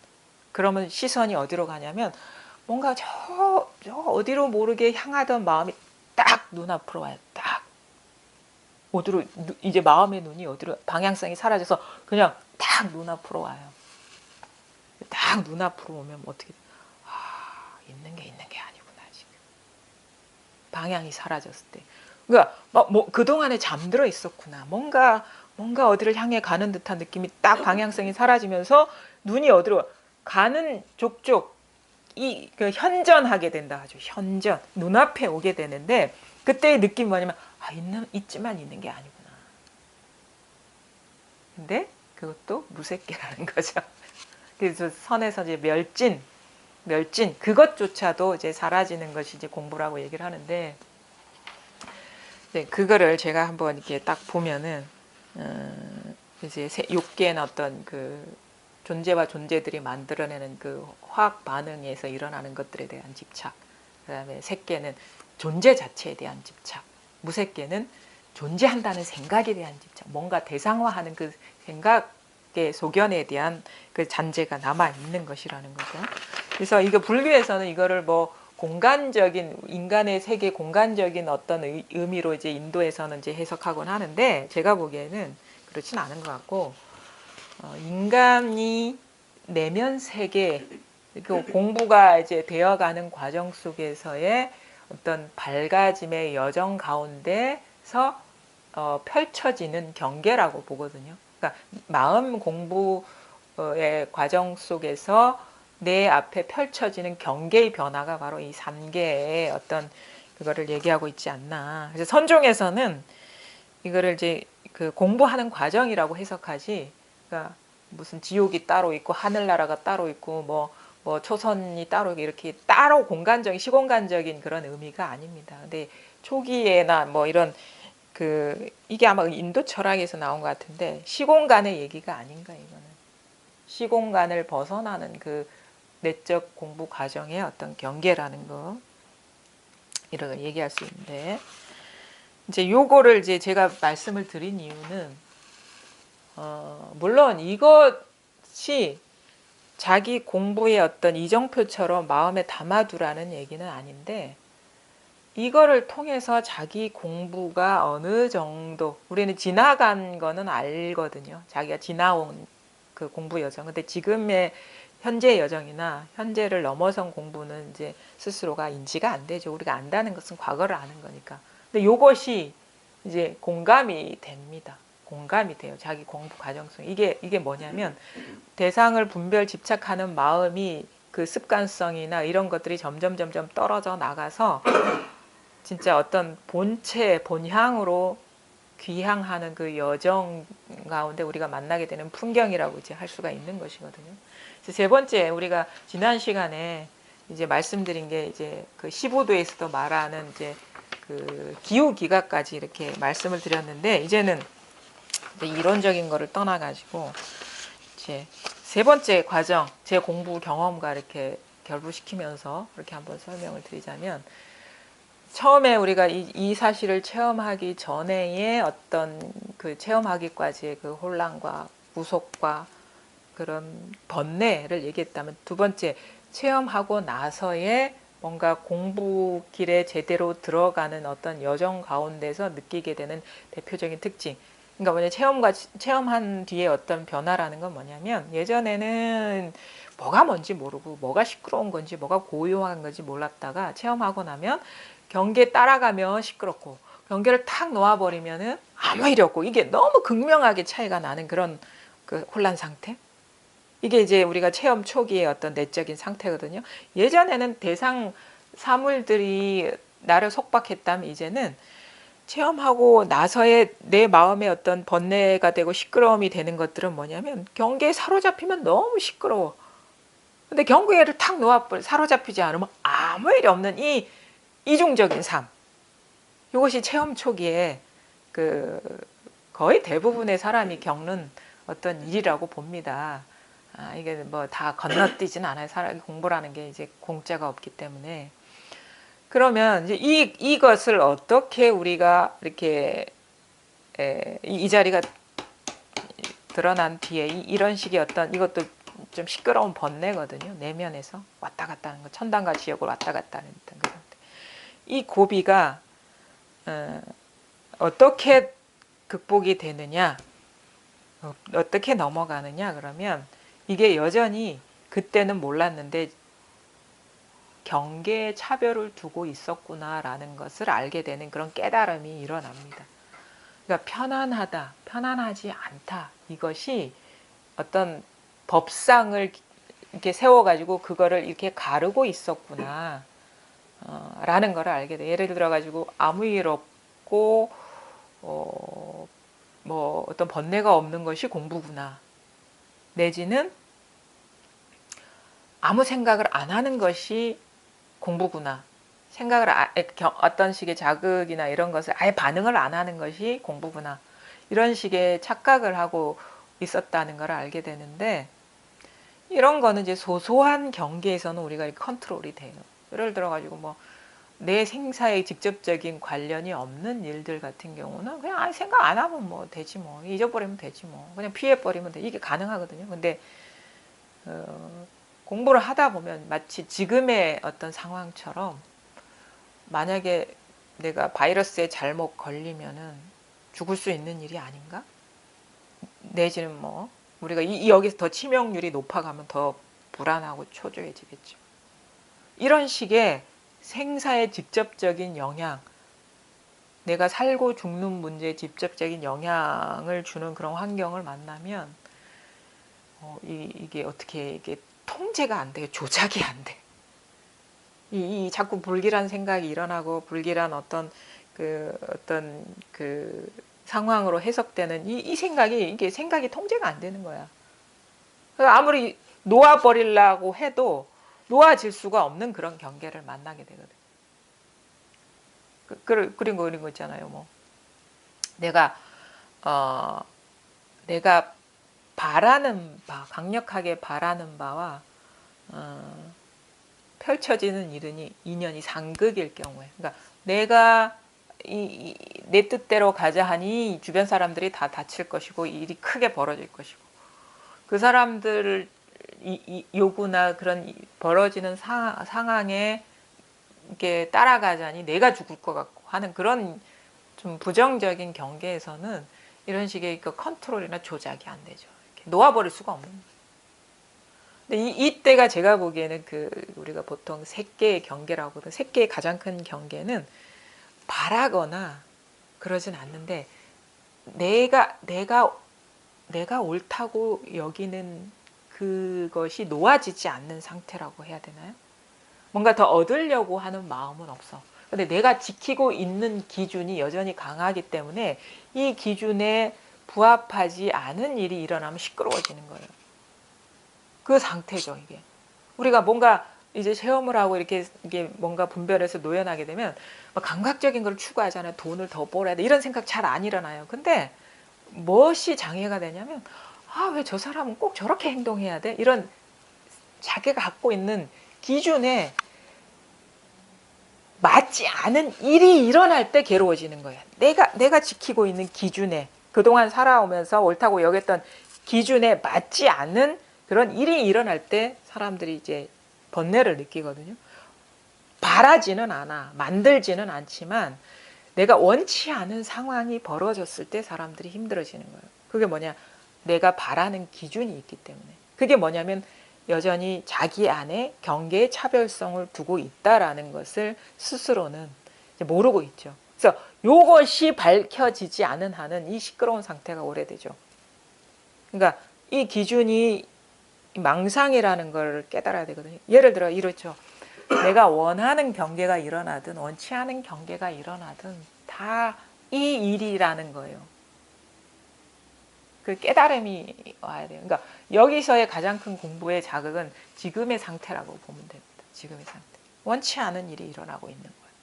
그러면 시선이 어디로 가냐면 뭔가 저 어디로 모르게 향하던 마음이 딱 눈앞으로 와요. 딱. 어디로 이제 마음의 눈이 어디로 방향성이 사라져서 그냥 딱 눈앞으로 와요. 딱 눈앞으로 오면 어떻게 있는 게 아니구나 지금. 방향이 사라졌을 때. 그러니까 그동안에 잠들어 있었구나. 뭔가 어디를 향해 가는 듯한 느낌이 딱 방향성이 사라지면서 눈이 어디로 가는 족족 그 현전하게 된다 하죠. 현전. 눈앞에 오게 되는데 그때의 느낌이 뭐냐면 있지만 있는 게 아니구나. 근데 그것도 무색계라는 거죠. 그래서 선에서 이제 멸진 멸진 그것조차도 이제 사라지는 것이 이제 공부라고 얘기를 하는데, 네, 그거를 제가 한번 이렇게 딱 보면은 이제 육계는 어떤 그 존재와 존재들이 만들어내는 그 화학 반응에서 일어나는 것들에 대한 집착, 그다음에 색계는 존재 자체에 대한 집착, 무색계는 존재한다는 생각에 대한 집착, 뭔가 대상화하는 그 생각의 소견에 대한 그 잔재가 남아 있는 것이라는 거죠. 그래서 이거 불교에서는 이거를 뭐 공간적인 인간의 세계 공간적인 어떤 의미로 이제 인도에서는 이제 해석하곤 하는데, 제가 보기에는 그렇진 않은 것 같고, 인간이 내면 세계 그 공부가 이제 되어가는 과정 속에서의 어떤 밝아짐의 여정 가운데서 펼쳐지는 경계라고 보거든요. 그러니까 마음 공부의 과정 속에서 내 앞에 펼쳐지는 경계의 변화가 바로 이 3계의 어떤 그거를 얘기하고 있지 않나. 그래서 선종에서는 이거를 이제 그 공부하는 과정이라고 해석하지, 그러니까 무슨 지옥이 따로 있고 하늘나라가 따로 있고 뭐 초선이 따로 이렇게 따로 공간적인 시공간적인 그런 의미가 아닙니다. 근데 초기에나 뭐 이런 그 이게 아마 인도 철학에서 나온 것 같은데, 시공간의 얘기가 아닌가 이거는. 시공간을 벗어나는 그 내적 공부 과정의 어떤 경계라는 거, 이런 걸 얘기할 수 있는데, 이제 요거를 이제 제가 말씀을 드린 이유는 물론 이것이 자기 공부의 어떤 이정표처럼 마음에 담아두라는 얘기는 아닌데, 이거를 통해서 자기 공부가 어느 정도, 우리는 지나간 거는 알거든요. 자기가 지나온 그 공부 여정. 근데 지금의 현재 여정이나 현재를 넘어선 공부는 이제 스스로가 인지가 안 되죠. 우리가 안다는 것은 과거를 아는 거니까. 근데 요것이 이제 공감이 됩니다. 공감이 돼요. 자기 공부 과정성. 이게 뭐냐면, 대상을 분별 집착하는 마음이 그 습관성이나 이런 것들이 점점 떨어져 나가서 진짜 어떤 본체, 본향으로 귀향하는 그 여정 가운데 우리가 만나게 되는 풍경이라고 이제 할 수가 있는 것이거든요. 그래서 세 번째, 우리가 지난 시간에 이제 말씀드린 게 이제 그 15도에서도 말하는 이제 그 기후기각까지 이렇게 말씀을 드렸는데, 이제는 이제 이론적인 거를 떠나가지고 이제 세 번째 과정, 제 공부 경험과 이렇게 결부시키면서 이렇게 한번 설명을 드리자면, 처음에 우리가 이 사실을 체험하기 전에의 어떤 그 체험하기까지의 그 혼란과 무속과 그런 번뇌를 얘기했다면, 두 번째, 체험하고 나서의 뭔가 공부 길에 제대로 들어가는 어떤 여정 가운데서 느끼게 되는 대표적인 특징. 그러니까 뭐냐, 체험한 뒤에 어떤 변화라는 건 뭐냐면, 예전에는 뭐가 뭔지 모르고 뭐가 시끄러운 건지 뭐가 고요한 건지 몰랐다가 체험하고 나면 경계 따라가면 시끄럽고, 경계를 탁 놓아버리면은 아무 일이 없고, 이게 너무 극명하게 차이가 나는 그런 그 혼란 상태. 이게 이제 우리가 체험 초기의 어떤 내적인 상태거든요. 예전에는 대상 사물들이 나를 속박했다면, 이제는 체험하고 나서의 내 마음의 어떤 번뇌가 되고 시끄러움이 되는 것들은 뭐냐면, 경계에 사로잡히면 너무 시끄러워. 근데 경계를 탁 놓아버려 사로잡히지 않으면 아무 일이 없는 이 이중적인 삶. 이것이 체험 초기에 그 거의 대부분의 사람이 겪는 어떤 일이라고 봅니다. 이게 뭐 다 건너뛰지는 않아요. 사람 공부라는 게 이제 공짜가 없기 때문에. 그러면 이제 이것을 어떻게 우리가 이렇게 이 자리가 드러난 뒤에 이런 식의 어떤, 이것도 좀 시끄러운 번뇌거든요. 내면에서 왔다 갔다 하는 거, 천당과 지옥을 왔다 갔다 하는 그 상태. 이 고비가 어떻게 극복이 되느냐, 어떻게 넘어가느냐, 그러면 이게 여전히 그때는 몰랐는데 경계에 차별을 두고 있었구나라는 것을 알게 되는 그런 깨달음이 일어납니다. 그러니까 편안하다, 편안하지 않다, 이것이 어떤 법상을 이렇게 세워가지고 그거를 이렇게 가르고 있었구나 라는 걸 알게 돼. 예를 들어 가지고 아무 일 없고 뭐 어떤 번뇌가 없는 것이 공부구나, 내지는 아무 생각을 안 하는 것이 공부구나. 생각을 어떤 식의 자극이나 이런 것을 아예 반응을 안 하는 것이 공부구나. 이런 식의 착각을 하고 있었다는 걸 알게 되는데, 이런 거는 이제 소소한 경계에서는 우리가 컨트롤이 돼요. 예를 들어 가지고 뭐 내 생사에 직접적인 관련이 없는 일들 같은 경우는 그냥 아예 생각 안 하면 뭐 되지, 뭐 잊어버리면 되지, 뭐 그냥 피해버리면 돼. 이게 가능하거든요. 근데 공부를 하다 보면 마치 지금의 어떤 상황처럼, 만약에 내가 바이러스에 잘못 걸리면은 죽을 수 있는 일이 아닌가? 내지는 뭐 우리가 여기서 더 치명률이 높아가면 더 불안하고 초조해지겠죠. 이런 식의 생사에 직접적인 영향, 내가 살고 죽는 문제에 직접적인 영향을 주는 그런 환경을 만나면 이게 어떻게 이게 통제가 안 돼요. 조작이 안 돼. 이 자꾸 불길한 생각이 일어나고 불길한 어떤 그 상황으로 해석되는 이 생각이, 이게 생각이 통제가 안 되는 거야. 아무리 놓아버리려고 해도 놓아질 수가 없는 그런 경계를 만나게 되거든. 그런 거 있잖아요. 뭐 내가 바라는 바, 강력하게 바라는 바와 펼쳐지는 인연이 상극일 경우에, 그러니까 내가 내 뜻대로 가자 하니 주변 사람들이 다 다칠 것이고 일이 크게 벌어질 것이고, 그 사람들 요구나 그런 벌어지는 상황에 이렇게 따라가자니 내가 죽을 것 같고 하는 그런 좀 부정적인 경계에서는 이런 식의 그 컨트롤이나 조작이 안 되죠. 이렇게 놓아버릴 수가 없는 거예요. 근데 이때가 제가 보기에는 우리가 보통 세 개의 경계라고 하거든요. 세 개의 가장 큰 경계는 바라거나 그러진 않는데, 내가 옳다고 여기는 그것이 놓아지지 않는 상태라고 해야 되나요? 뭔가 더 얻으려고 하는 마음은 없어. 근데 내가 지키고 있는 기준이 여전히 강하기 때문에 이 기준에 부합하지 않은 일이 일어나면 시끄러워지는 거예요. 그 상태죠, 이게. 우리가 뭔가 이제 체험을 하고 이게 뭔가 분별해서 노연하게 되면 감각적인 걸 추구하잖아요. 돈을 더 벌어야 돼. 이런 생각 잘 안 일어나요. 근데 무엇이 장애가 되냐면, 왜 저 사람은 꼭 저렇게 행동해야 돼? 이런 자기가 갖고 있는 기준에 맞지 않은 일이 일어날 때 괴로워지는 거예요. 내가 지키고 있는 기준에, 그동안 살아오면서 옳다고 여겼던 기준에 맞지 않는 그런 일이 일어날 때 사람들이 이제 번뇌를 느끼거든요. 바라지는 않아, 만들지는 않지만 내가 원치 않은 상황이 벌어졌을 때 사람들이 힘들어지는 거예요. 그게 뭐냐? 내가 바라는 기준이 있기 때문에. 그게 뭐냐면 여전히 자기 안에 경계의 차별성을 두고 있다라는 것을 스스로는 모르고 있죠. 그래서 이것이 밝혀지지 않은 한은 이 시끄러운 상태가 오래되죠. 그러니까 이 기준이 망상이라는 걸 깨달아야 되거든요. 예를 들어 이렇죠. 내가 원하는 경계가 일어나든 원치 않은 경계가 일어나든 다 이 일이라는 거예요. 그 깨달음이 와야 돼요. 그러니까 여기서의 가장 큰 공부의 자극은 지금의 상태라고 보면 됩니다. 지금의 상태. 원치 않은 일이 일어나고 있는 거예요.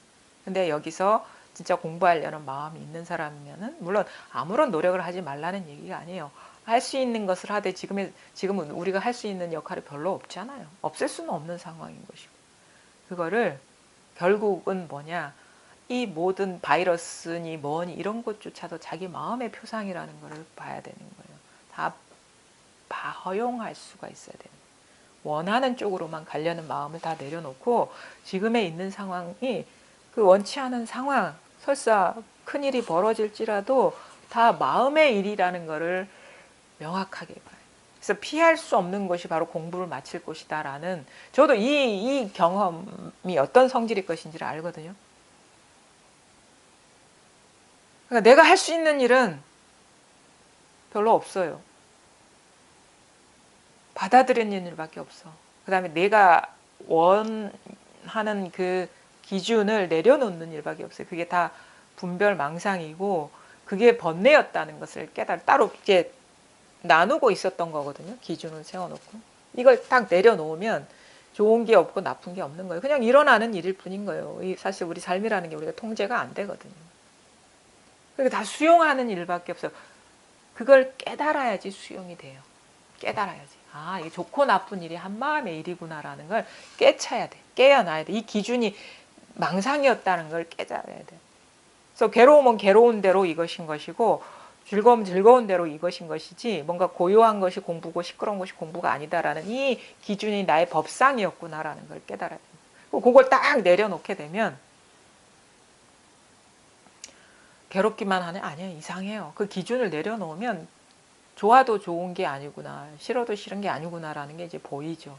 근데 여기서 진짜 공부하려는 마음이 있는 사람이면은, 물론 아무런 노력을 하지 말라는 얘기가 아니에요. 할 수 있는 것을 하되 지금은 우리가 할 수 있는 역할이 별로 없잖아요. 없앨 수는 없는 상황인 것이고. 그거를 결국은 뭐냐, 이 모든 바이러스니 뭐니 이런 것조차도 자기 마음의 표상이라는 것을 봐야 되는 거예요. 다 허용할 수가 있어야 되는 거예요. 원하는 쪽으로만 가려는 마음을 다 내려놓고 지금에 있는 상황이 그 원치 않은 상황, 설사 큰일이 벌어질지라도 다 마음의 일이라는 것을 명확하게 봐요. 그래서 피할 수 없는 것이 바로 공부를 마칠 것이다라는, 저도 이 경험이 어떤 성질일 것인지를 알거든요. 그러니까 내가 할 수 있는 일은 별로 없어요. 받아들이는 일밖에 없어. 그 다음에 내가 원하는 그 기준을 내려놓는 일밖에 없어요. 그게 다 분별 망상이고 그게 번뇌였다는 것을 따로 이제 나누고 있었던 거거든요. 기준을 세워놓고. 이걸 딱 내려놓으면 좋은 게 없고 나쁜 게 없는 거예요. 그냥 일어나는 일일 뿐인 거예요. 사실 우리 삶이라는 게 우리가 통제가 안 되거든요. 그게 다 수용하는 일밖에 없어요. 그걸 깨달아야지 수용이 돼요. 깨달아야지. 아, 이게 좋고 나쁜 일이 한마음의 일이구나라는 걸 깨쳐야 돼. 깨어나야 돼. 이 기준이 망상이었다는 걸 깨달아야 돼. 그래서 괴로움은 괴로운 대로 이것인 것이고 즐거움은 즐거운 대로 이것인 것이지 뭔가 고요한 것이 공부고 시끄러운 것이 공부가 아니다라는 이 기준이 나의 법상이었구나라는 걸 깨달아야 돼요. 그걸 딱 내려놓게 되면 괴롭기만 하네? 아니요, 이상해요. 그 기준을 내려놓으면 좋아도 좋은 게 아니구나, 싫어도 싫은 게 아니구나라는 게 이제 보이죠.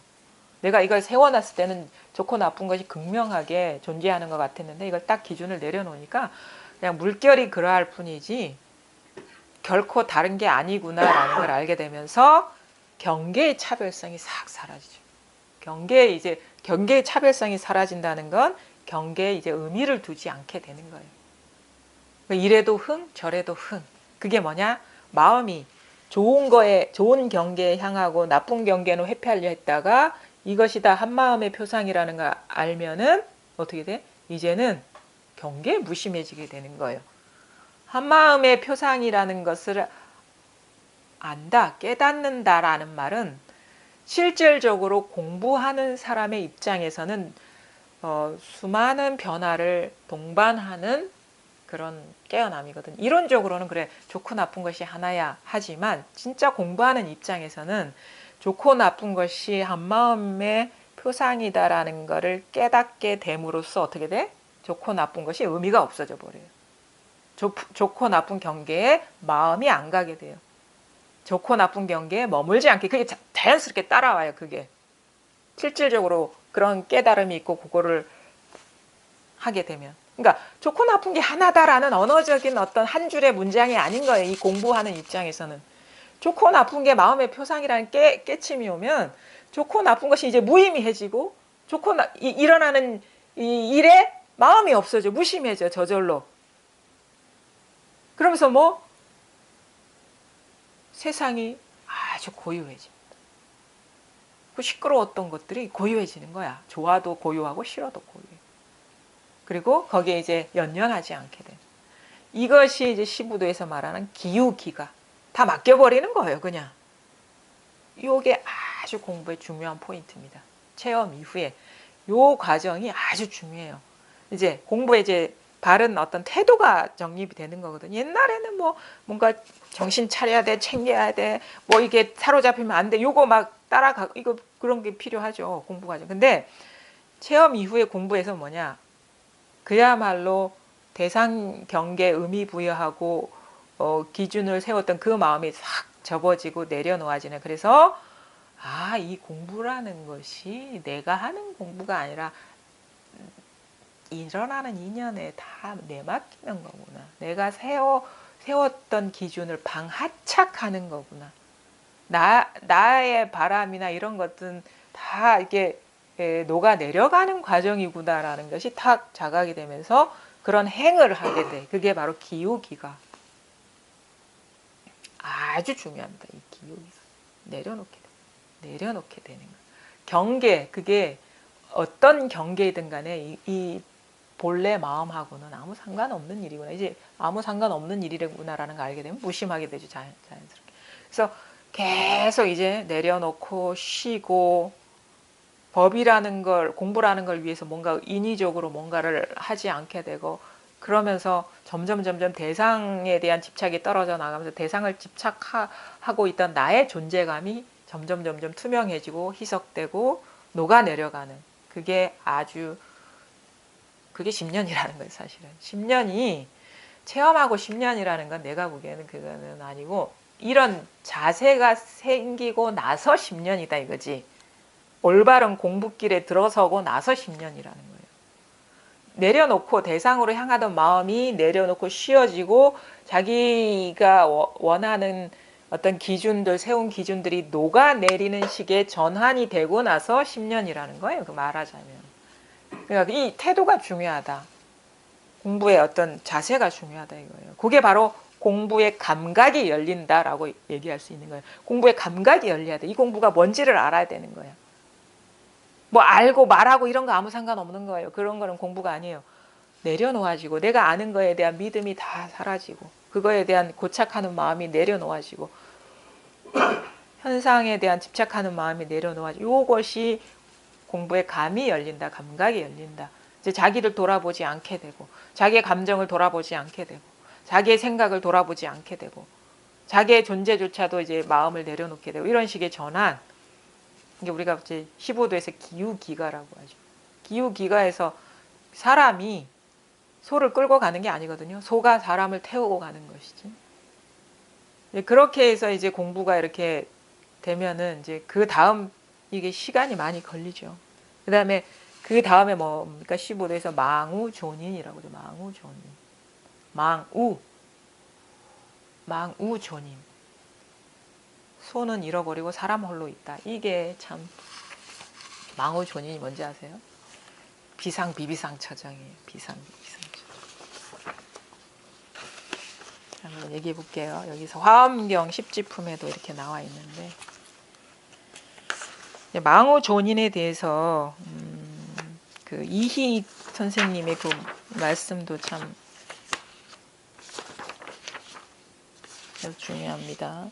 내가 이걸 세워놨을 때는 좋고 나쁜 것이 극명하게 존재하는 것 같았는데 이걸 딱 기준을 내려놓으니까 그냥 물결이 그러할 뿐이지 결코 다른 게 아니구나라는 걸 알게 되면서 경계의 차별성이 싹 사라지죠. 경계의 차별성이 사라진다는 건 경계에 이제 의미를 두지 않게 되는 거예요. 이래도 흥, 저래도 흥. 그게 뭐냐? 마음이 좋은 거에, 좋은 경계에 향하고 나쁜 경계는 회피하려 했다가 이것이 다 한마음의 표상이라는 걸 알면은 어떻게 돼? 이제는 경계에 무심해지게 되는 거예요. 한마음의 표상이라는 것을 안다, 깨닫는다라는 말은 실질적으로 공부하는 사람의 입장에서는 수많은 변화를 동반하는 그런 깨어남이거든. 이론적으로는 그래 좋고 나쁜 것이 하나야 하지만 진짜 공부하는 입장에서는 좋고 나쁜 것이 한마음의 표상이다라는 것을 깨닫게 됨으로써 어떻게 돼? 좋고 나쁜 것이 의미가 없어져 버려요. 좋고 나쁜 경계에 마음이 안 가게 돼요. 좋고 나쁜 경계에 머물지 않게 그게 자연스럽게 따라와요. 그게 실질적으로 그런 깨달음이 있고 그거를 하게 되면 그러니까 좋고 나쁜 게 하나다라는 언어적인 어떤 한 줄의 문장이 아닌 거예요. 이 공부하는 입장에서는 좋고 나쁜 게 마음의 표상이라는 깨침이 오면 좋고 나쁜 것이 이제 무의미해지고 일어나는 이 일에 마음이 없어져 무심해져 저절로. 그러면서 뭐 세상이 아주 고요해집니다. 그 시끄러웠던 것들이 고요해지는 거야. 좋아도 고요하고 싫어도 고요해. 그리고 거기에 이제 연연하지 않게 돼. 이것이 이제 시부도에서 말하는 기우기가 다 맡겨버리는 거예요, 그냥. 이게 아주 공부의 중요한 포인트입니다. 체험 이후에 요 과정이 아주 중요해요. 이제 공부에 이제 바른 어떤 태도가 정립이 되는 거거든요. 옛날에는 뭐 뭔가 정신 차려야 돼, 챙겨야 돼, 뭐 이게 사로잡히면 안 돼, 요거 막 따라가, 이거 그런 게 필요하죠, 공부 과정. 근데 체험 이후의 공부에서 뭐냐? 그야말로 대상 경계 의미 부여하고 기준을 세웠던 그 마음이 싹 접어지고 내려놓아지는. 그래서 이 공부라는 것이 내가 하는 공부가 아니라 일어나는 인연에 다 내맡기는 거구나. 내가 세웠던 기준을 방하착하는 거구나. 나의 바람이나 이런 것들은 다 이게 녹아 내려가는 과정이구나라는 것이 탁 자각이 되면서 그런 행을 하게 돼. 그게 바로 기우기가 아주 중요합니다. 이 기우기가 내려놓게 되는 거. 경계 그게 어떤 경계이든 간에 이 본래 마음하고는 아무 상관없는 일이구나. 이제 아무 상관없는 일이구나라는 걸 알게 되면 무심하게 되죠. 자연스럽게. 그래서 계속 이제 내려놓고 쉬고 법이라는 걸 공부라는 걸 위해서 뭔가 인위적으로 뭔가를 하지 않게 되고 그러면서 점점 대상에 대한 집착이 떨어져 나가면서 대상을 집착하고 있던 나의 존재감이 점점 투명해지고 희석되고 녹아내려가는 그게 그게 10년이라는 거예요. 사실은 10년이 체험하고 10년이라는 건 내가 보기에는 그거는 아니고 이런 자세가 생기고 나서 10년이다 이거지. 올바른 공부길에 들어서고 나서 10년이라는 거예요. 내려놓고 대상으로 향하던 마음이 내려놓고 쉬어지고 자기가 원하는 어떤 기준들, 세운 기준들이 녹아내리는 식의 전환이 되고 나서 10년이라는 거예요. 그 말하자면. 그러니까 이 태도가 중요하다. 공부의 어떤 자세가 중요하다 이거예요. 그게 바로 공부의 감각이 열린다라고 얘기할 수 있는 거예요. 공부의 감각이 열려야 돼. 이 공부가 뭔지를 알아야 되는 거예요. 뭐 알고 말하고 이런 거 아무 상관없는 거예요. 그런 거는 공부가 아니에요. 내려놓아지고 내가 아는 거에 대한 믿음이 다 사라지고 그거에 대한 고착하는 마음이 내려놓아지고 현상에 대한 집착하는 마음이 내려놓아지고 이것이 공부의 감이 열린다. 감각이 열린다. 이제 자기를 돌아보지 않게 되고 자기의 감정을 돌아보지 않게 되고 자기의 생각을 돌아보지 않게 되고 자기의 존재조차도 이제 마음을 내려놓게 되고 이런 식의 전환. 이게 우리가 이제 15도에서 기우기가라고 하죠. 기우기가에서 사람이 소를 끌고 가는 게 아니거든요. 소가 사람을 태우고 가는 것이지. 그렇게 해서 이제 공부가 이렇게 되면은 이제 그 다음 이게 시간이 많이 걸리죠. 그 다음에 그 다음에 뭡니까? 15도에서 망우존인이라고 하죠. 망우존인. 망우존인. 소는 잃어버리고 사람 홀로 있다. 이게 참 망우존인이 뭔지 아세요? 비상비비상처정이에요. 비상비비상처정. 한번 얘기해 볼게요. 여기서 화엄경 십지품에도 이렇게 나와 있는데 망우존인에 대해서 그 이희 선생님의 그 말씀도 참 중요합니다.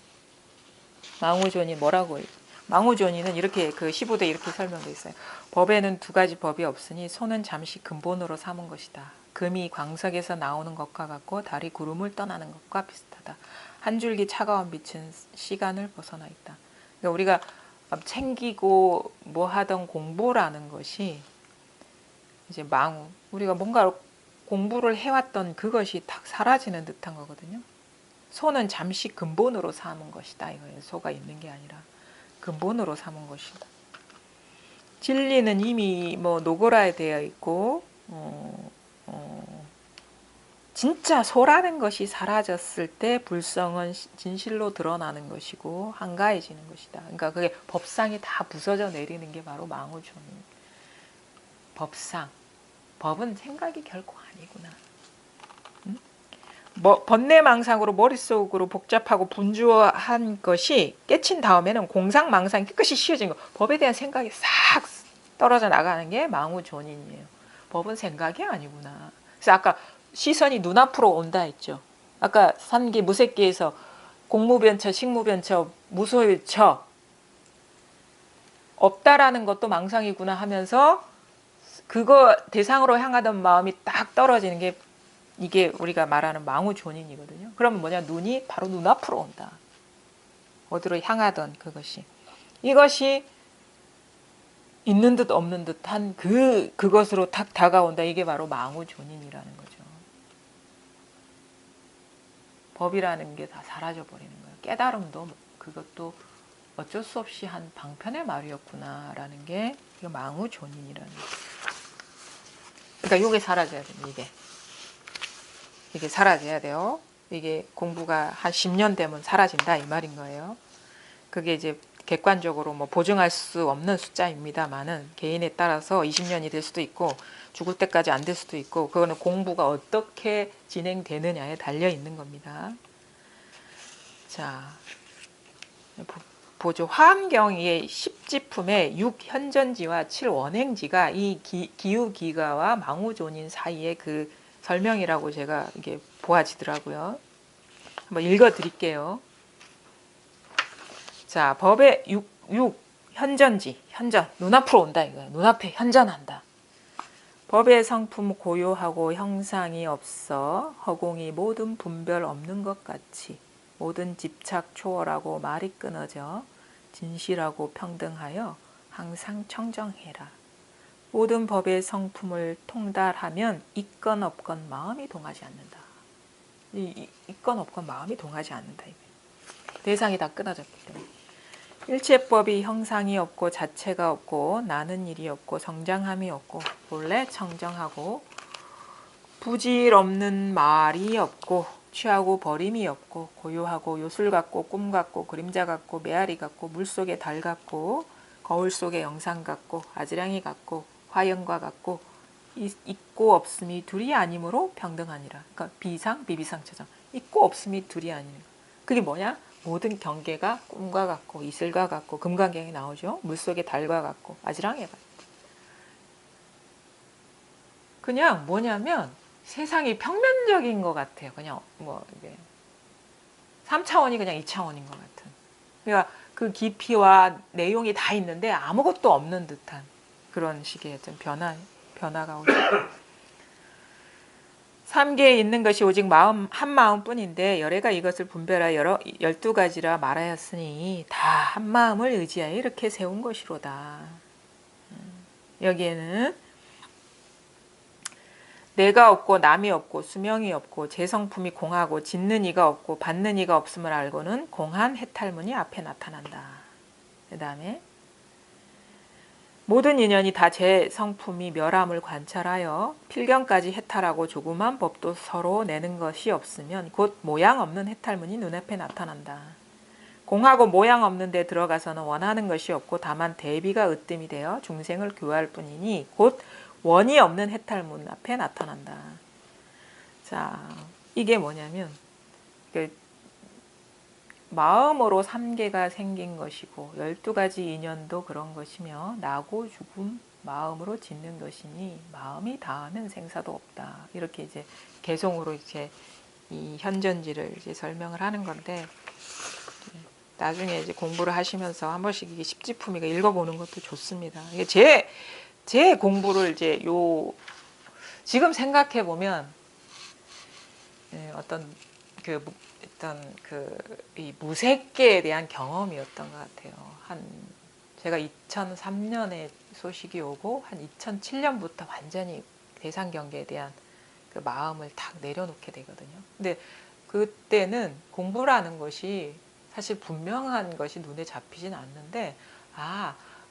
망우존인 뭐라고? 망우존인은 이렇게 그 15대 이렇게 설명되어 있어요. 법에는 두 가지 법이 없으니 소는 잠시 근본으로 삼은 것이다. 금이 광석에서 나오는 것과 같고 달이 구름을 떠나는 것과 비슷하다. 한 줄기 차가운 빛은 시간을 벗어나 있다. 그러니까 우리가 챙기고 뭐 하던 공부라는 것이 이제 망우. 우리가 뭔가 공부를 해왔던 그것이 딱 사라지는 듯한 거거든요. 소는 잠시 근본으로 삼은 것이다. 이거예요. 소가 있는 게 아니라 근본으로 삼은 것이다. 진리는 이미 뭐 노고라에 되어 있고 진짜 소라는 것이 사라졌을 때 불성은 진실로 드러나는 것이고 한가해지는 것이다. 그러니까 그게 법상이 다 부서져 내리는 게 바로 망우존인. 법상. 법은 생각이 결코 아니구나. 번뇌망상으로 머릿속으로 복잡하고 분주한 것이 깨친 다음에는 공상망상이 깨끗이 쉬워진 거. 법에 대한 생각이 싹 떨어져 나가는 게 망우존인이에요. 법은 생각이 아니구나. 그래서 아까 시선이 눈앞으로 온다 했죠. 아까 삼기 무색기에서 공무변처, 식무변처, 무소유처 없다라는 것도 망상이구나 하면서 그거 대상으로 향하던 마음이 딱 떨어지는 게 이게 우리가 말하는 망우존인이거든요. 그러면 뭐냐? 눈이 바로 눈앞으로 온다. 어디로 향하던 그것이. 이것이 있는 듯 없는 듯한 그것으로 탁 다가온다. 이게 바로 망우존인이라는 거죠. 법이라는 게 다 사라져 버리는 거예요. 깨달음도 그것도 어쩔 수 없이 한 방편의 말이었구나라는 게 망우존인이라는 거죠. 그러니까 이게 사라져야 됩니다. 이게 사라져야 돼요. 이게 공부가 한 10년 되면 사라진다 이 말인 거예요. 그게 이제 객관적으로 뭐 보증할 수 없는 숫자입니다만은 개인에 따라서 20년이 될 수도 있고 죽을 때까지 안 될 수도 있고 그거는 공부가 어떻게 진행되느냐에 달려 있는 겁니다. 자, 보죠. 화엄경의 10지품의 6현전지와 7원행지가 이 기우기가와 망우존인 사이의 그 설명이라고 제가 이게 보아지더라고요. 한번 읽어 드릴게요. 자, 법의 6 현전지, 현전, 눈앞으로 온다 이거예요. 눈앞에 현전한다. 법의 성품 고요하고 형상이 없어 허공이 모든 분별 없는 것 같이 모든 집착 초월하고 말이 끊어져 진실하고 평등하여 항상 청정해라. 모든 법의 성품을 통달하면 있건 없건 마음이 동하지 않는다. 있건 없건 마음이 동하지 않는다. 대상이 다 끊어졌기 때문에. 일체법이 형상이 없고 자체가 없고 나는 일이 없고 성장함이 없고 본래 청정하고 부질 없는 말이 없고 취하고 버림이 없고 고요하고 요술 같고 꿈 같고 그림자 같고 메아리 같고 물속의 달 같고 거울 속의 영상 같고 아지랑이 같고 화영과 같고 있고 없음이 둘이 아니므로 평등하니라. 그러니까 비상 비비상처럼 있고 없음이 둘이 아니라. 그게 뭐냐? 모든 경계가 꿈과 같고 이슬과 같고 금강경에 나오죠. 물속의 달과 같고 아지랑이와 같고 그냥 뭐냐면 세상이 평면적인 것 같아요. 그냥 뭐 이게 3차원이 그냥 2차원인 것 같은. 그러니까 그 깊이와 내용이 다 있는데 아무것도 없는 듯한 그런 식의 좀 변화가 오죠. 삼계에 있는 것이 오직 마음 한 마음뿐인데 열애가 이것을 분별하여 12가지라 말하였으니 다 한 마음을 의지하여 이렇게 세운 것이로다. 여기에는 내가 없고 남이 없고 수명이 없고 제 성품이 공하고 짓는 이가 없고 받는 이가 없음을 알고는 공한 해탈문이 앞에 나타난다. 그 다음에 모든 인연이 다 제 성품이 멸함을 관찰하여 필경까지 해탈하고 조그만 법도 서로 내는 것이 없으면 곧 모양 없는 해탈문이 눈앞에 나타난다. 공하고 모양 없는 데 들어가서는 원하는 것이 없고 다만 대비가 으뜸이 되어 중생을 교화할 뿐이니 곧 원이 없는 해탈문 앞에 나타난다. 자, 이게 뭐냐면 그 마음으로 삼계가 생긴 것이고 12가지 인연도 그런 것이며 나고 죽음 마음으로 짓는 것이니 마음이 다하면 생사도 없다. 이렇게 이제 개송으로 이제 이 현전지를 이제 설명을 하는 건데 나중에 이제 공부를 하시면서 한 번씩 이게 십지품이가 읽어보는 것도 좋습니다. 이게 제 공부를 이제 지금 생각해 보면 어떤 이 무색계에 대한 경험이었던 것 같아요. 제가 2003년에 소식이 오고 한 2007년부터 완전히 대상 경계에 대한 그 마음을 딱 내려놓게 되거든요. 근데 그때는 공부라는 것이 사실 분명한 것이 눈에 잡히진 않는데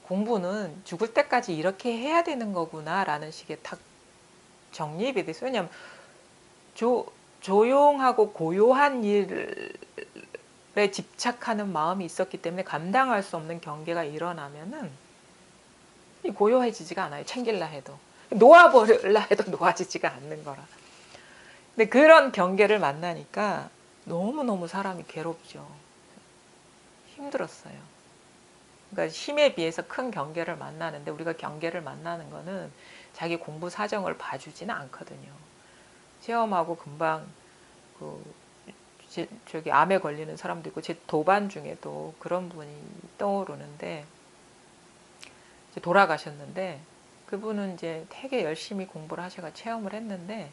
공부는 죽을 때까지 이렇게 해야 되는 거구나 라는 식의 딱 정립이 됐어요. 왜냐하면 조용하고 고요한 일에 집착하는 마음이 있었기 때문에 감당할 수 없는 경계가 일어나면은 고요해지지가 않아요. 챙길라 해도. 놓아버릴라 해도 놓아지지가 않는 거라. 근데 그런 경계를 만나니까 너무너무 사람이 괴롭죠. 힘들었어요. 그러니까 힘에 비해서 큰 경계를 만나는데 우리가 경계를 만나는 거는 자기 공부 사정을 봐주지는 않거든요. 체험하고 금방 저기 암에 걸리는 사람도 있고 제 도반 중에도 그런 분이 떠오르는데 이제 돌아가셨는데 그분은 이제 되게 열심히 공부를 하셔가 체험을 했는데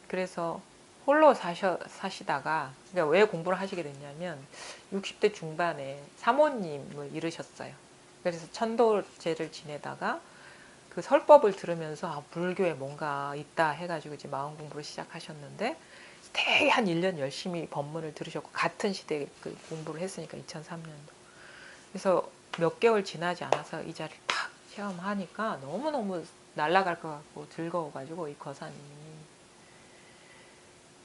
그래서 홀로 사시다가 그러니까 왜 공부를 하시게 됐냐면 60대 중반에 사모님을 잃으셨어요. 그래서 천도제를 지내다가 그 설법을 들으면서 불교에 뭔가 있다 해가지고 이제 마음 공부를 시작하셨는데 되게 한 1년 열심히 법문을 들으셨고 같은 시대에 그 공부를 했으니까 2003년도. 그래서 몇 개월 지나지 않아서 이 자리를 탁 체험하니까 너무너무 날아갈 것 같고 즐거워가지고 이 거사님이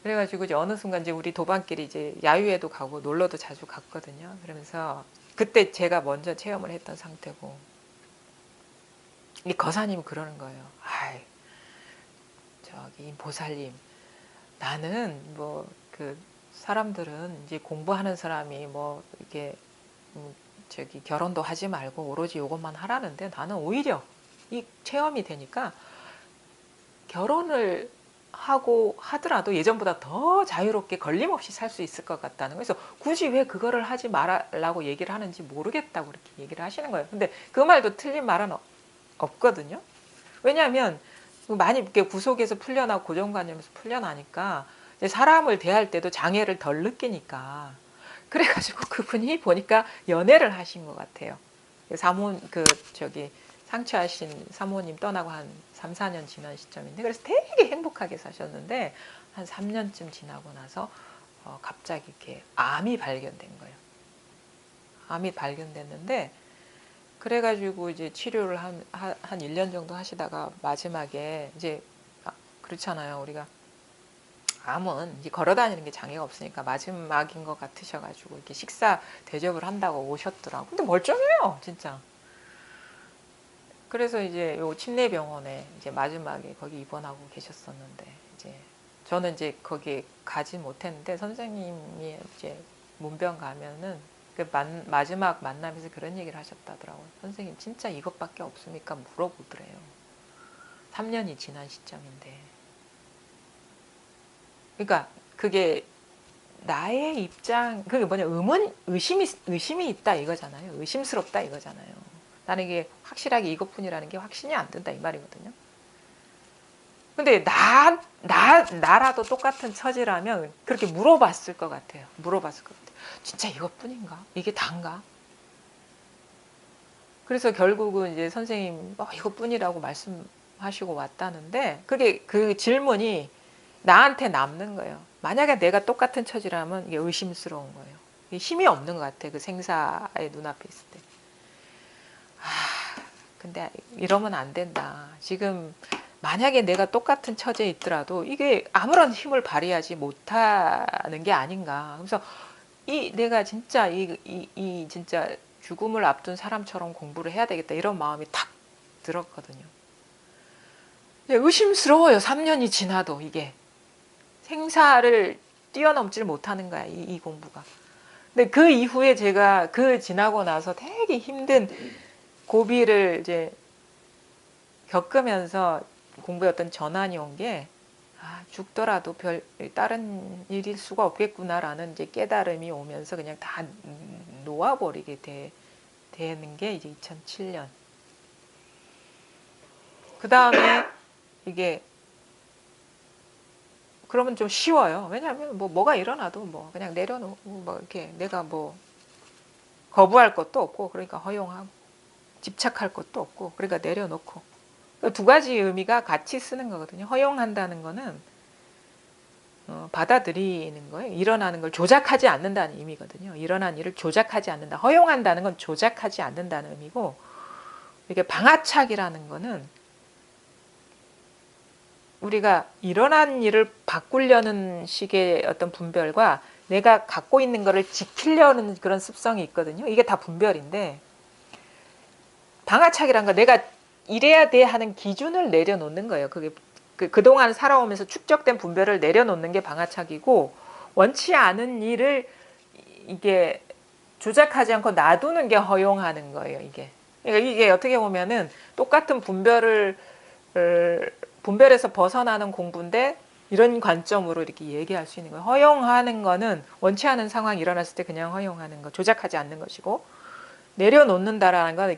그래가지고 이제 어느 순간 이제 우리 도반끼리 이제 야유회도 가고 놀러도 자주 갔거든요. 그러면서 그때 제가 먼저 체험을 했던 상태고 이 거사님이 그러는 거예요. 저기 보살님, 나는 뭐 그 사람들은 이제 공부하는 사람이 뭐 이렇게 저기 결혼도 하지 말고 오로지 이것만 하라는데 나는 오히려 이 체험이 되니까 결혼을 하고 하더라도 예전보다 더 자유롭게 걸림없이 살 수 있을 것 같다는 거예요. 그래서 굳이 왜 그거를 하지 말라고 얘기를 하는지 모르겠다고 그렇게 얘기를 하시는 거예요. 근데 그 말도 틀린 말은 없거든요. 왜냐하면 많이 이렇게 구속에서 풀려나고 고정관념에서 풀려나니까 사람을 대할 때도 장애를 덜 느끼니까 그래가지고 그분이 보니까 연애를 하신 것 같아요. 저기 상처하신 사모님 떠나고 한 3, 4년 지난 시점인데 그래서 되게 행복하게 사셨는데 한 3년쯤 지나고 나서 갑자기 이렇게 암이 발견된 거예요. 암이 발견됐는데 그래가지고 이제 치료를 한 1년 정도 하시다가 마지막에 이제 그렇잖아요. 우리가 암은 이제 걸어다니는 게 장애가 없으니까 마지막인 것 같으셔가지고 이렇게 식사 대접을 한다고 오셨더라고. 근데 멀쩡해요, 진짜. 그래서 이제 요 침례병원에 이제 마지막에 거기 입원하고 계셨었는데 이제 저는 이제 거기 가지 못했는데 선생님이 이제 문병 가면은 그 마지막 만남에서 그런 얘기를 하셨다더라고요. 선생님 진짜 이것밖에 없습니까? 물어보더래요. 3년이 지난 시점인데. 그러니까 그게 나의 입장, 그게 뭐냐, 의심이 있다 이거잖아요. 의심스럽다 이거잖아요. 나는 이게 확실하게 이것뿐이라는 게 확신이 안 든다 이 말이거든요. 근데 나라도 똑같은 처지라면 그렇게 물어봤을 것 같아요. 물어봤을 것 같아요. 진짜 이것뿐인가? 이게 단가? 그래서 결국은 이제 선생님 이것뿐이라고 말씀하시고 왔다는데, 그게 그 질문이 나한테 남는 거예요. 만약에 내가 똑같은 처지라면 이게 의심스러운 거예요. 이게 힘이 없는 것 같아. 그 생사의 눈앞에 있을 때. 근데 이러면 안 된다. 지금 만약에 내가 똑같은 처지에 있더라도 이게 아무런 힘을 발휘하지 못하는 게 아닌가. 그래서 내가 진짜 진짜 죽음을 앞둔 사람처럼 공부를 해야 되겠다 이런 마음이 탁 들었거든요. 의심스러워요. 3년이 지나도 이게 생사를 뛰어넘질 못하는 거야, 이 공부가. 근데 그 이후에 제가 그 지나고 나서 되게 힘든 고비를 이제 겪으면서 공부에 어떤 전환이 온 게, 죽더라도 다른 일일 수가 없겠구나라는 이제 깨달음이 오면서 그냥 다 놓아버리게 되는 게 이제 2007년. 그 다음에 이게 그러면 좀 쉬워요. 왜냐하면 뭐가 일어나도 뭐 그냥 내려놓고 뭐 이렇게 내가 뭐 거부할 것도 없고, 그러니까 허용하고 집착할 것도 없고, 그러니까 내려놓고. 두 가지 의미가 같이 쓰는 거거든요. 허용한다는 거는 받아들이는 거예요. 일어나는 걸 조작하지 않는다는 의미거든요. 일어난 일을 조작하지 않는다. 허용한다는 건 조작하지 않는다는 의미고, 이게 방아착이라는 거는 우리가 일어난 일을 바꾸려는 식의 어떤 분별과 내가 갖고 있는 거를 지키려는 그런 습성이 있거든요. 이게 다 분별인데, 방아착이란 건 내가 이래야 돼 하는 기준을 내려놓는 거예요. 그게 그동안 살아오면서 축적된 분별을 내려놓는 게 방아착이고, 원치 않은 일을 이게 조작하지 않고 놔두는 게 허용하는 거예요. 그러니까 이게 어떻게 보면은 똑같은 분별에서 벗어나는 공부인데, 이런 관점으로 이렇게 얘기할 수 있는 거예요. 허용하는 거는 원치 않은 상황이 일어났을 때 그냥 허용하는 거, 조작하지 않는 것이고, 내려놓는다라는 건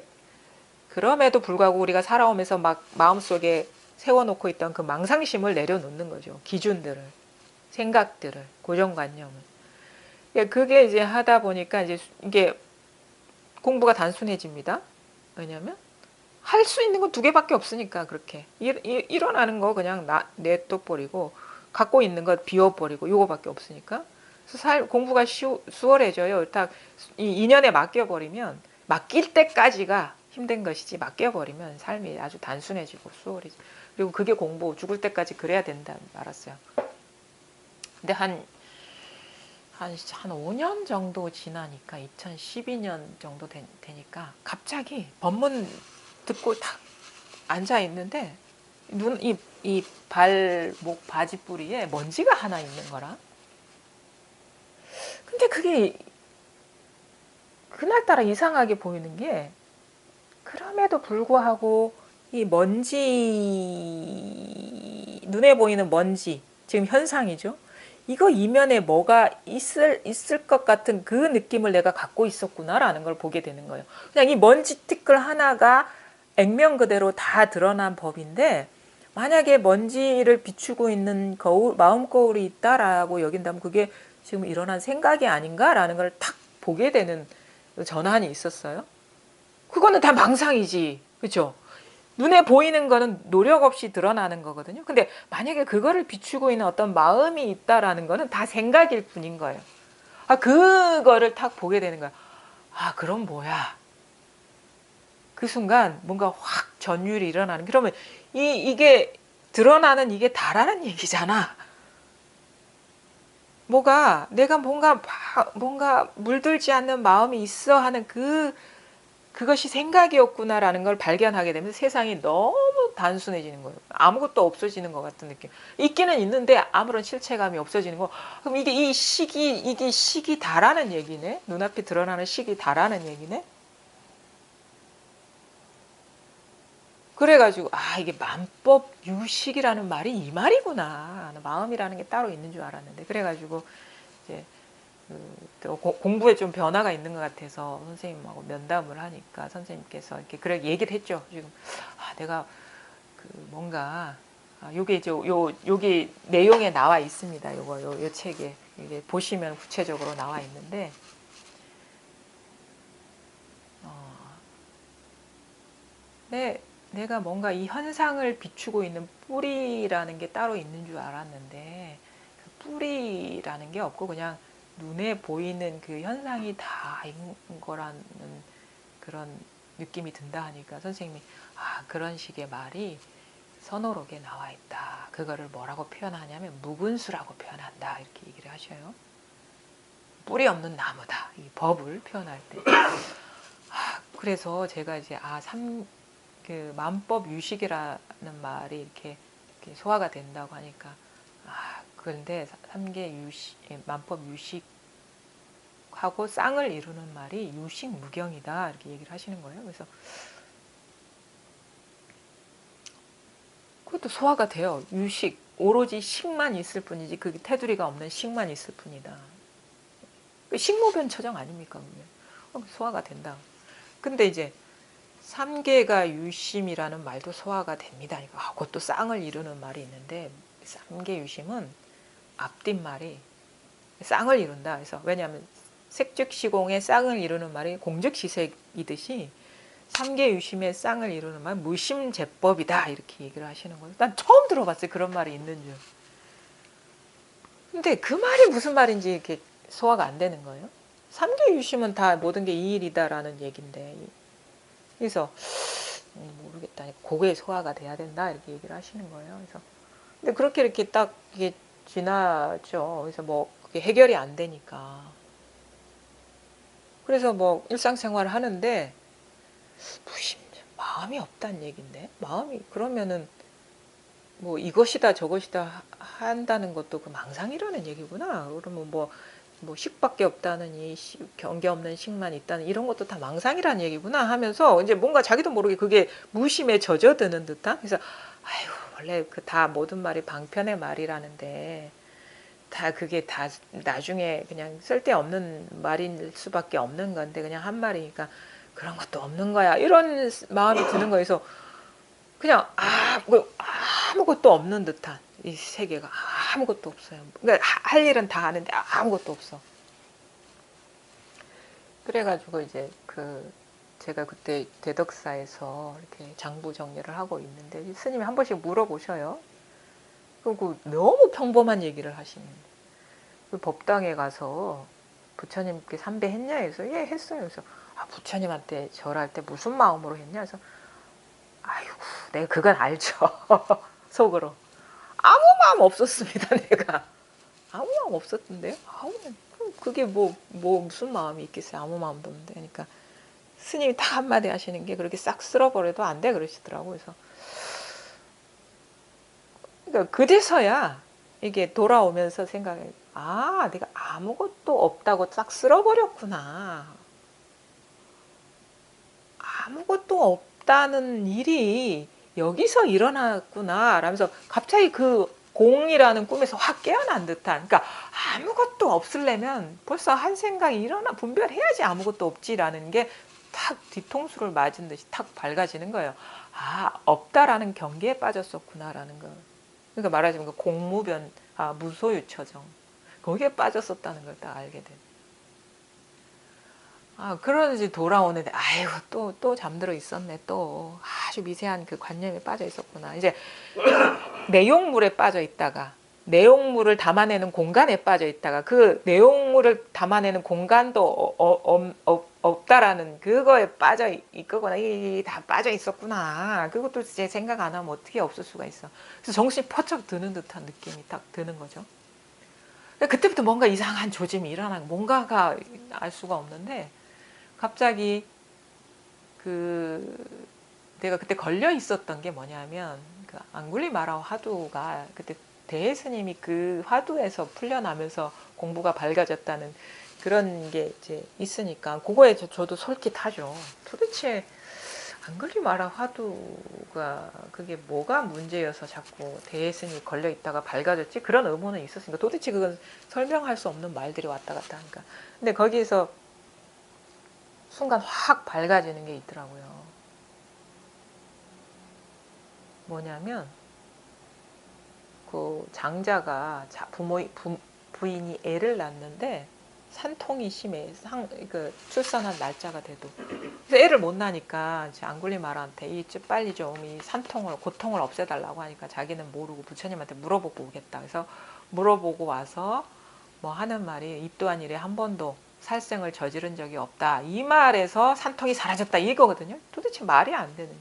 그럼에도 불구하고 우리가 살아오면서 막 마음속에 세워놓고 있던 그 망상심을 내려놓는 거죠. 기준들을, 생각들을, 고정관념을. 그게 이제 하다 보니까 이제 이게 공부가 단순해집니다. 왜냐면 할 수 있는 건 두 개밖에 없으니까. 그렇게 일어나는 거 그냥 내둬버리고, 갖고 있는 거 비워버리고, 이거밖에 없으니까. 그래서 공부가 수월해져요. 딱 이 인연에 맡겨버리면, 맡길 때까지가 힘든 것이지, 맡겨버리면 삶이 아주 단순해지고 수월해지. 그리고 그게 공부, 죽을 때까지 그래야 된다 말았어요. 근데 한 5년 정도 지나니까, 2012년 정도 되니까 갑자기 법문 듣고 탁 앉아 있는데 이 발목 바지 뿌리에 먼지가 하나 있는 거라. 근데 그게 그날따라 이상하게 보이는 게, 그럼에도 불구하고 이 먼지, 눈에 보이는 먼지, 지금 현상이죠. 이거 이면에 뭐가 있을 것 같은 그 느낌을 내가 갖고 있었구나라는 걸 보게 되는 거예요. 그냥 이 먼지 티끌 하나가 액면 그대로 다 드러난 법인데, 만약에 먼지를 비추고 있는 마음 거울이 있다라고 여긴다면 그게 지금 일어난 생각이 아닌가라는 걸 탁 보게 되는 전환이 있었어요. 그거는 다 망상이지, 그렇죠? 눈에 보이는 거는 노력 없이 드러나는 거거든요. 근데 만약에 그거를 비추고 있는 어떤 마음이 있다라는 거는 다 생각일 뿐인 거예요. 그거를 딱 보게 되는 거야. 그럼 뭐야? 그 순간 뭔가 확 전율이 일어나는. 그러면 이게 드러나는 이게 다라는 얘기잖아. 내가 뭔가 물들지 않는 마음이 있어 하는 그것이 생각이었구나라는 걸 발견하게 되면서 세상이 너무 단순해지는 거예요. 아무것도 없어지는 것 같은 느낌. 있기는 있는데 아무런 실체감이 없어지는 거. 그럼 이게 시기 다라는 얘기네. 눈앞에 드러나는 시기 다라는 얘기네. 그래가지고 이게 만법 유식이라는 말이 이 말이구나. 마음이라는 게 따로 있는 줄 알았는데 그래가지고 이제 또 공부에 좀 변화가 있는 것 같아서 선생님하고 면담을 하니까 선생님께서 이렇게 그래 얘기를 했죠. 지금 내가 그 뭔가 요게 이제 요게 내용에 나와 있습니다. 요 책에 이게 보시면 구체적으로 나와 있는데 내가 뭔가 이 현상을 비추고 있는 뿌리라는 게 따로 있는 줄 알았는데 그 뿌리라는 게 없고 그냥 눈에 보이는 그 현상이 다인 거라는 그런 느낌이 든다 하니까 선생님이 그런 식의 말이 선어록에 나와 있다. 그거를 뭐라고 표현하냐면 무근수라고 표현한다. 이렇게 얘기를 하셔요. 뿌리 없는 나무다. 이 법을 표현할 때. 그래서 제가 이제 그 만법 유식이라는 말이 이렇게 소화가 된다고 하니까 그런데 삼계 유식, 만법 유식하고 쌍을 이루는 말이 유식무경이다 이렇게 얘기를 하시는 거예요. 그래서 그것도 소화가 돼요. 유식 오로지 식만 있을 뿐이지 그 테두리가 없는 식만 있을 뿐이다. 식모변처정 아닙니까? 소화가 된다. 근데 이제 삼계가 유심이라는 말도 소화가 됩니다. 그것도 쌍을 이루는 말이 있는데 삼계 유심은 앞뒷말이 쌍을 이룬다. 그래서 왜냐하면 색즉시공의 쌍을 이루는 말이 공즉시색이듯이 삼계 유심의 쌍을 이루는 말 무심제법이다 이렇게 얘기를 하시는 거예요. 난 처음 들어봤어요. 그런 말이 있는 줄. 근데 그 말이 무슨 말인지 이렇게 소화가 안 되는 거예요. 삼계 유심은 다 모든 게 이일이다라는 얘기인데 그래서 모르겠다. 그게 소화가 돼야 된다 이렇게 얘기를 하시는 거예요. 그래서 근데 그렇게 이렇게 딱 이게 지나죠. 그래서 뭐 그게 해결이 안 되니까. 그래서 뭐 일상생활을 하는데 마음이 없다는 얘긴데 마음이 그러면은 뭐 이것이다 저것이다 한다는 것도 그 망상이라는 얘기구나. 그러면 뭐 식밖에 없다느니 경계 없는 식만 있다는 이런 것도 다 망상이라는 얘기구나 하면서 이제 뭔가 자기도 모르게 그게 무심에 젖어드는 듯한 그래서 원래 그 다 모든 말이 방편의 말이라는데 다 그게 다 나중에 그냥 쓸데없는 말일 수밖에 없는 건데 그냥 한 말이니까 그런 것도 없는 거야 이런 마음이 드는 거에서 그냥 아무것도 없는 듯한 이 세계가 아무것도 없어요. 그러니까 할 일은 다 하는데 아무것도 없어. 그래가지고 이제 제가 그때 대덕사에서 이렇게 장부 정리를 하고 있는데 스님이 한 번씩 물어보셔요. 그리고 너무 평범한 얘기를 하시는 그 법당에 가서 부처님께 삼배했냐 해서 예 했어요. 그래서 부처님한테 절할 때 무슨 마음으로 했냐 해서 아이고 내가 그건 알죠. 속으로 아무 마음 없었습니다. 내가 아무 마음 없었던데요. 그게 뭐 무슨 마음이 있겠어요. 아무 마음도 없는데. 그러니까 스님이 딱 한마디 하시는 게 그렇게 싹 쓸어버려도 안 돼 그러시더라고요. 그래서 그러니까 그제서야 이게 돌아오면서 생각해 내가 아무것도 없다고 싹 쓸어버렸구나. 아무것도 없다는 일이 여기서 일어났구나 라면서 갑자기 그 공이라는 꿈에서 확 깨어난 듯한 그러니까 아무것도 없으려면 벌써 한 생각이 일어나 분별해야지 아무것도 없지라는 게 탁 뒤통수를 맞은 듯이 탁 밝아지는 거예요. 없다라는 경계에 빠졌었구나라는 거. 그러니까 말하자면 그 공무변 무소유처정 거기에 빠졌었다는 걸 딱 알게 된. 그러지 돌아오는데 또 잠들어 있었네. 또 아주 미세한 그 관념에 빠져 있었구나. 이제 내용물에 빠져 있다가 내용물을 담아내는 공간에 빠져 있다가 그 내용물을 담아내는 공간도 없다라는 그거에 빠져 있거나 다 빠져 있었구나. 그것도 제 생각 안 하면 어떻게 없을 수가 있어. 그래서 정신이 퍼쩍 드는 듯한 느낌이 딱 드는 거죠. 그때부터 뭔가 이상한 조짐이 일어나고 뭔가가 알 수가 없는데 갑자기 내가 그때 걸려 있었던 게 뭐냐면 그 앙굴리마라 화두가 그때 대혜 스님이 그 화두에서 풀려나면서 공부가 밝아졌다는 그런 게 이제 있으니까 그거에 저도 솔깃하죠. 도대체 앙글리마라 화두가 그게 뭐가 문제여서 자꾸 대예스님이 걸려 있다가 밝아졌지? 그런 의문은 있었으니까 도대체 그건 설명할 수 없는 말들이 왔다 갔다 하니까. 근데 거기에서 순간 확 밝아지는 게 있더라고요. 뭐냐면 그 장자가 부인이 애를 낳는데 산통이 심해. 출산한 날짜가 돼도. 그래서 애를 못 낳으니까 앙굴리마라한테 빨리 좀 이 고통을 없애달라고 하니까 자기는 모르고 부처님한테 물어보고 오겠다. 그래서 물어보고 와서 뭐 하는 말이 입도한 일에 한 번도 살생을 저지른 적이 없다. 이 말에서 산통이 사라졌다. 이거거든요. 도대체 말이 안 되는.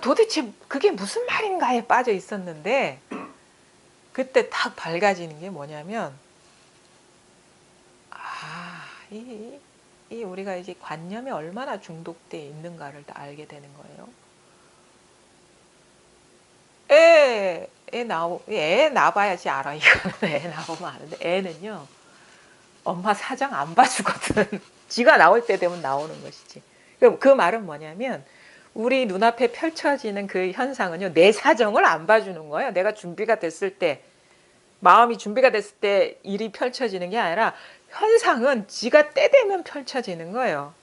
도대체 그게 무슨 말인가에 빠져 있었는데 그때 딱 밝아지는 게 뭐냐면 이 우리가 이제 관념에 얼마나 중독되어 있는가를 다 알게 되는 거예요. 애 낳아봐야지 알아. 이거는 애 낳으면 아는데 애는요 엄마 사정 안 봐주거든. 지가 나올 때 되면 나오는 것이지. 그 말은 뭐냐면 우리 눈앞에 펼쳐지는 그 현상은요 내 사정을 안 봐주는 거예요. 내가 준비가 됐을 때 마음이 준비가 됐을 때 일이 펼쳐지는 게 아니라 현상은 지가 때 되면 펼쳐지는 거예요.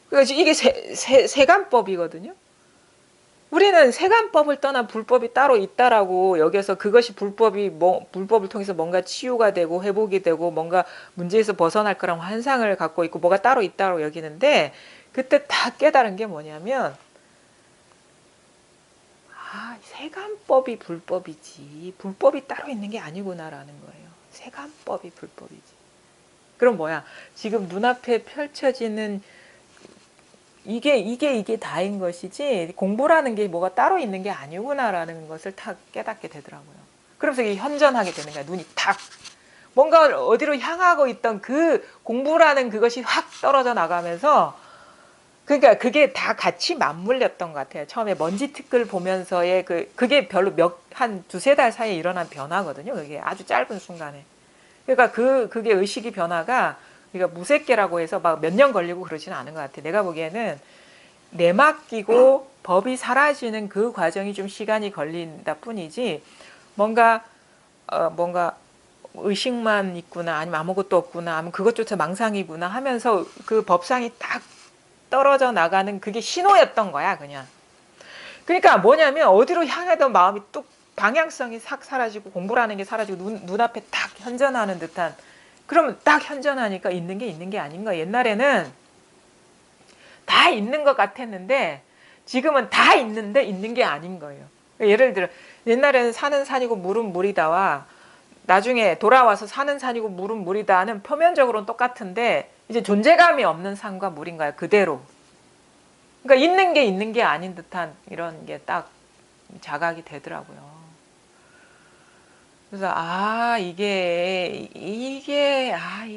그래서 이게 세간법이거든요. 우리는 세간법을 떠나 불법이 따로 있다라고 여기서 그것이 불법을 통해서 뭔가 치유가 되고 회복이 되고 뭔가 문제에서 벗어날 거란 환상을 갖고 있고 뭐가 따로 있다고 여기는데 그때 다 깨달은 게 뭐냐면 세간법이 불법이지 불법이 따로 있는 게 아니구나라는 거예요. 세간법이 불법이지. 그럼 뭐야? 지금 눈앞에 펼쳐지는 이게 다인 것이지 공부라는 게 뭐가 따로 있는 게 아니구나라는 것을 딱 깨닫게 되더라고요. 그러면서 이게 현전하게 되는 거야. 눈이 탁 뭔가 어디로 향하고 있던 그 공부라는 그것이 확 떨어져 나가면서 그러니까 그게 다 같이 맞물렸던 것 같아요. 처음에 먼지 티끌 보면서의 그게 별로 한 두세 달 사이에 일어난 변화거든요. 그게 아주 짧은 순간에. 그러니까 그게 의식의 변화가 우리가 무색계라고 해서 막 몇 년 걸리고 그러지는 않은 것 같아요. 내가 보기에는 내맡기고 법이 사라지는 그 과정이 좀 시간이 걸린다 뿐이지 뭔가 의식만 있구나 아니면 아무것도 없구나 아니면 그것조차 망상이구나 하면서 그 법상이 딱 떨어져 나가는 그게 신호였던 거야 그냥. 그러니까 뭐냐면 어디로 향하던 마음이 뚝 방향성이 싹 사라지고 공부라는 게 사라지고 눈앞에 딱 현전하는 듯한 그러면 딱 현전하니까 있는 게 아닌 거야. 옛날에는 다 있는 것 같았는데 지금은 다 있는데 있는 게 아닌 거예요. 예를 들어 옛날에는 산은 산이고 물은 물이다와 나중에 돌아와서 산은 산이고 물은 물이다는 표면적으로는 똑같은데 이제 존재감이 없는 산과 물인 거야. 그대로. 그러니까 있는 게 아닌 듯한 이런 게 딱 자각이 되더라고요. 그래서 이게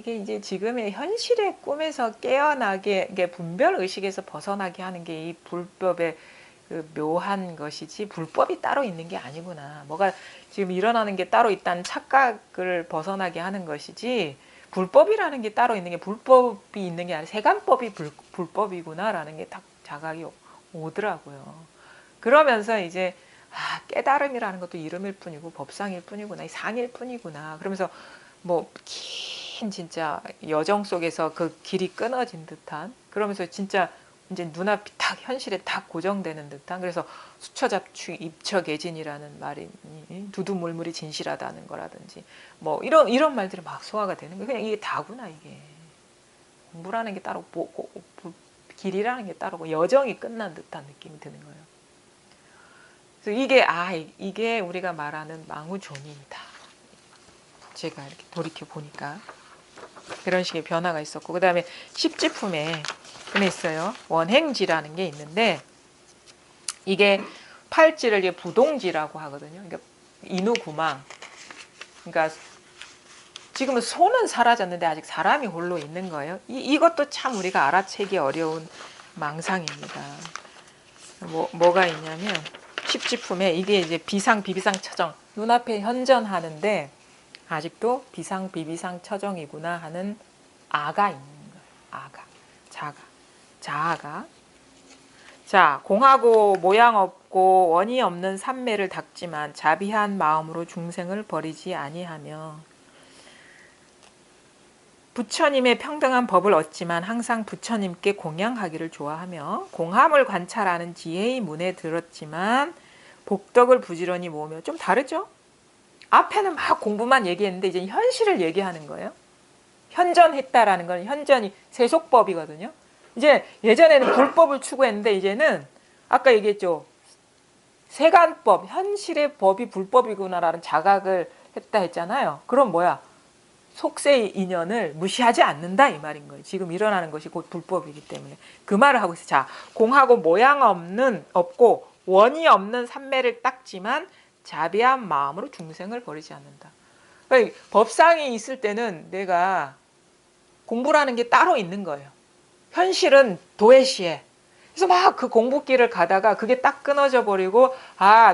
이제 지금의 현실의 꿈에서 깨어나게 이게 분별 의식에서 벗어나게 하는 게 이 불법의 그 묘한 것이지 불법이 따로 있는 게 아니구나. 뭐가 지금 일어나는 게 따로 있다는 착각을 벗어나게 하는 것이지 불법이라는 게 따로 있는 게 불법이 있는 게 아니라 세간법이 불법이구나라는 게 딱 자각이 오더라고요. 그러면서 이제 깨달음이라는 것도 이름일 뿐이고 법상일 뿐이구나, 상일 뿐이구나. 그러면서 뭐 긴 진짜 여정 속에서 그 길이 끊어진 듯한 그러면서 진짜 이제 눈앞이 딱 현실에 딱 고정되는 듯한 그래서 수처잡취 입처계진이라는 말이 두두물물이 진실하다는 거라든지 뭐 이런 말들이 막 소화가 되는 거예요. 그냥 이게 다구나 이게 공부라는 게 따로 길이라는 게 따로고 여정이 끝난 듯한 느낌이 드는 거예요. 그래서 이게 우리가 말하는 망우존입니다. 제가 이렇게 돌이켜 보니까 그런 식의 변화가 있었고 그 다음에 십지품에 있어요. 원행지라는 게 있는데 이게 팔지를 부동지라고 하거든요. 그러니까 인우구망. 그러니까 지금은 소는 사라졌는데 아직 사람이 홀로 있는 거예요. 이것도 참 우리가 알아채기 어려운 망상입니다. 뭐가 있냐면 십지품에 이게 이제 비상, 비비상, 처정 눈앞에 현전하는데 아직도 비상, 비비상, 처정이구나 하는 아가 있는 거예요. 자아가. 자, 공하고 모양 없고 원이 없는 삼매를 닦지만 자비한 마음으로 중생을 버리지 아니하며 부처님의 평등한 법을 얻지만 항상 부처님께 공양하기를 좋아하며 공함을 관찰하는 지혜의 문에 들었지만 복덕을 부지런히 모으며. 좀 다르죠? 앞에는 막 공부만 얘기했는데 이제 현실을 얘기하는 거예요. 현전했다라는 건 현전이 세속법이거든요. 이제 예전에는 불법을 추구했는데 이제는 아까 얘기했죠. 세간법, 현실의 법이 불법이구나라는 자각을 했다 했잖아요. 그럼 뭐야? 속세의 인연을 무시하지 않는다 이 말인 거예요. 지금 일어나는 것이 곧 불법이기 때문에 그 말을 하고 있어요. 자, 공하고 모양 없고 원이 없는 삼매를 닦지만 자비한 마음으로 중생을 버리지 않는다. 그러니까 법상이 있을 때는 내가 공부라는 게 따로 있는 거예요. 현실은 도외시에. 그래서 막 그 공부길을 가다가 그게 딱 끊어져 버리고